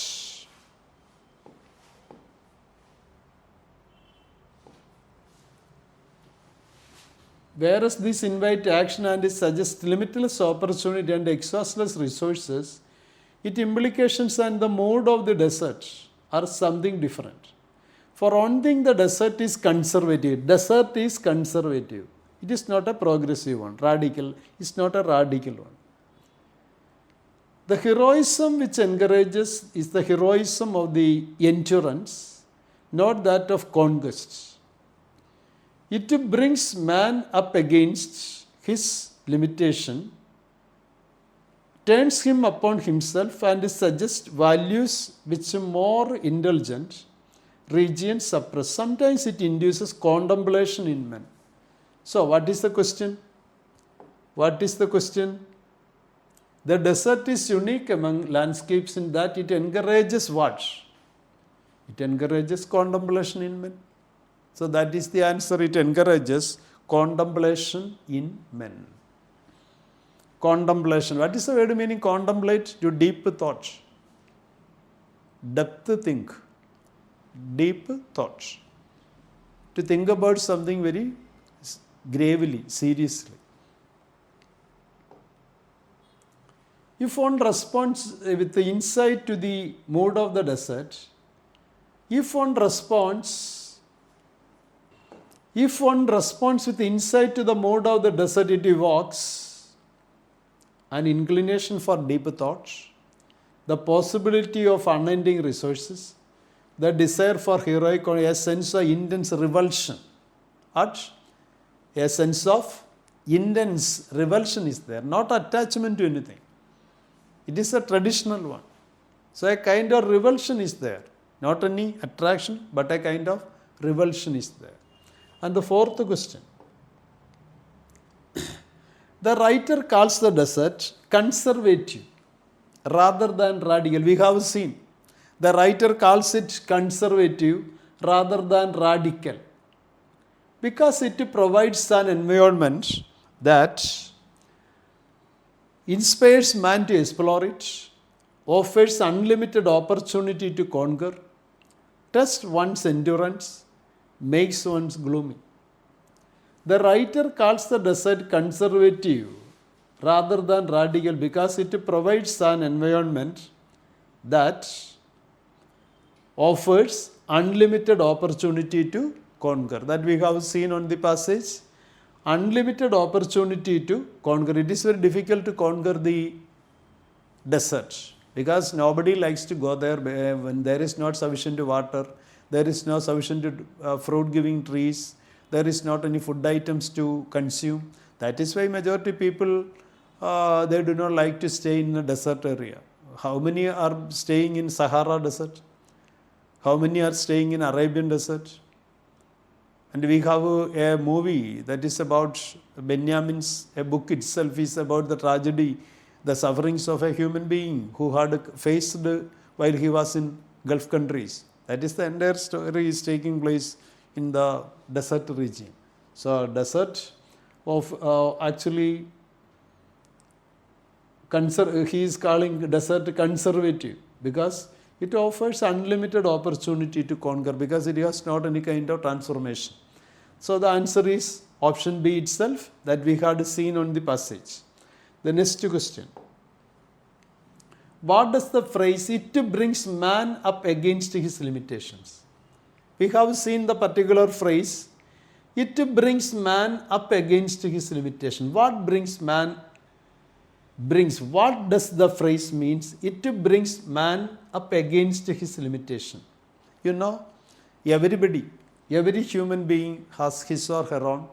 whereas this invite action and it suggests limitless opportunity and exhaustless resources, its implications and the mode of the desert are something different. For one thing, the desert is conservative. Desert is conservative. It is not a progressive one. Radical is not a radical one. The heroism which encourages is the heroism of the endurance, not that of conquest. It brings man up against his limitation turns him upon himself and suggests values which more intelligent regions suppress. Sometimes it induces contemplation in men. So, what is the question? What is the question? The desert is unique among landscapes in that it encourages what? It encourages contemplation in men. So, that is the answer. It encourages contemplation in men. Contemplation. What is the word meaning contemplate? To deep thought. Depth think. Deep thought. To think about something very gravely, seriously. If one responds with the insight to the mood of the desert, if one responds with insight to the mood of the desert, it evokes an inclination for deep thought, the possibility of unending resources, the desire for heroic, or a sense of intense revulsion. A sense of intense revulsion is there, not attachment to anything. It is a traditional one. So a kind of revulsion is there. Not any attraction, but a kind of revulsion is there. And the fourth question. The writer calls the desert conservative rather than radical. We have seen. The writer calls it conservative rather than radical, because it provides an environment that inspires man to explore it, offers unlimited opportunity to conquer, tests one's endurance, makes one's gloomy. The writer calls the desert conservative rather than radical because it provides an environment that offers unlimited opportunity to conquer. That we have seen on the passage. Unlimited opportunity to conquer. It is very difficult to conquer the desert because nobody likes to go there when there is not sufficient water, there is no sufficient fruit giving trees, there is not any food items to consume. That is why majority people they do not like to stay in a desert area. How many are staying in Sahara desert? How many are staying in Arabian desert? And we have a movie that is about Benjamin's, a book itself is about the tragedy, the sufferings of a human being who had faced while he was in Gulf countries. That is the entire story is taking place in the desert region. So desert of actually he is calling desert conservative because it offers unlimited opportunity to conquer because it has not any kind of transformation. So the answer is option B itself that we had seen on the passage. The next question. What does the phrase, it brings man up against his limitations? We have seen the particular phrase, it brings man up against his limitation. What brings man what does the phrase means? It brings man up against his limitation. You know, every human being has his or her own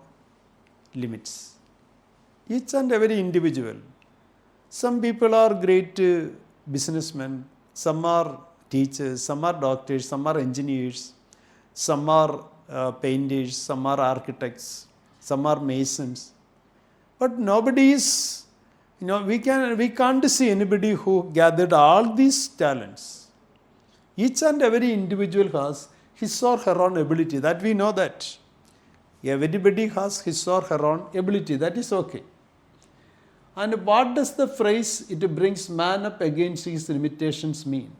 limits. Each and every individual. Some people are great businessmen, some are teachers, some are doctors, some are engineers, some are painters, some are architects, some are masons. But nobody is, we can't see anybody who gathered all these talents. Each and every individual has his or her own ability. That we know that. Everybody has his or her own ability. That is okay. And what does the phrase, it brings man up against his limitations mean?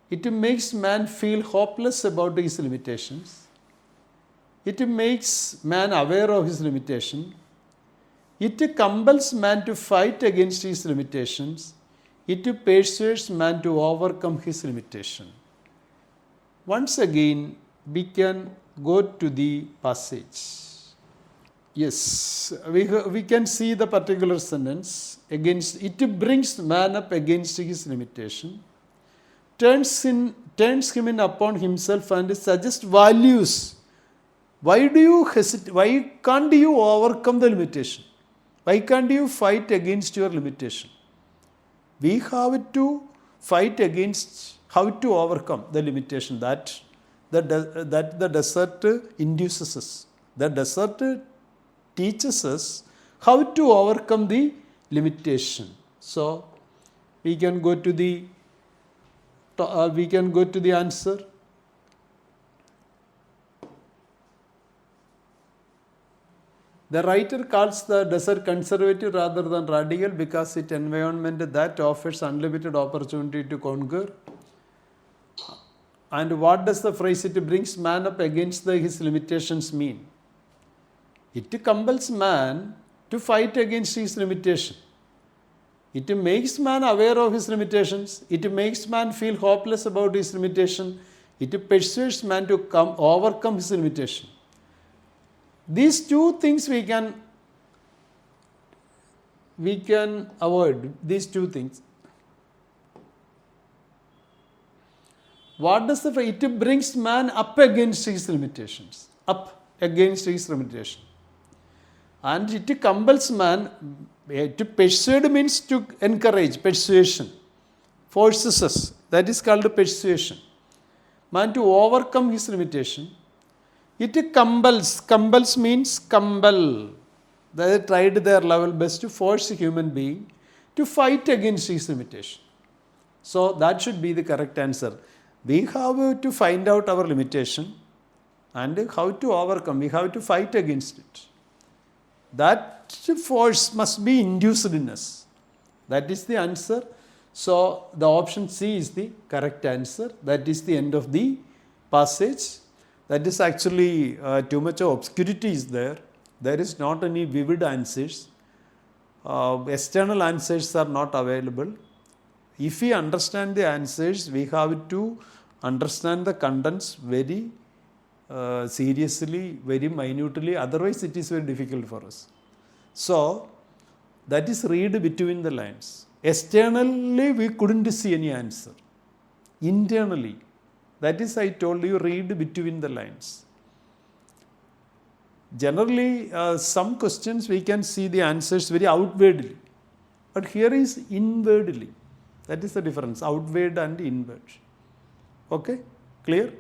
It makes man feel hopeless about his limitations. It makes man aware of his limitation. It compels man to fight against his limitations. It persuades man to overcome his limitation. Once again, we can go to the passage. Yes, we can see the particular sentence. It brings man up against his limitation, turns him in upon himself and suggests values. Why do you hesitate? Why can't you overcome the limitation? Why can't you fight against your limitation? We have to fight against how to overcome the limitation that the desert induces us. The desert teaches us how to overcome the limitation. So we can go to the answer. The writer calls the desert conservative rather than radical because it's an environment that offers unlimited opportunity to conquer. And what does the phrase "it brings man up against his limitations" mean? It compels man to fight against his limitation. It makes man aware of his limitations. It makes man feel hopeless about his limitation. It persuades man to overcome his limitation. These two things we can avoid, these two things. What does the phrase? It brings man up against his limitations. Up against his limitation. And it compels man, to persuade means to encourage, persuasion. Forces us, that is called persuasion. Man to overcome his limitation. It compels means compel. They tried their level best to force a human being to fight against his limitation. So that should be the correct answer. We have to find out our limitation and how to overcome. We have to fight against it. That force must be induced in us. That is the answer. So the option C is the correct answer. That is the end of the passage. That is actually too much of obscurity is there. There is not any vivid answers. External answers are not available. If we understand the answers, we have to understand the contents very seriously, very minutely. Otherwise, it is very difficult for us. So, that is read between the lines. Externally, we couldn't see any answer. Internally, that is, I told you, read between the lines. Generally, some questions we can see the answers very outwardly. But here is inwardly. That is the difference, outward and inward. Okay, clear?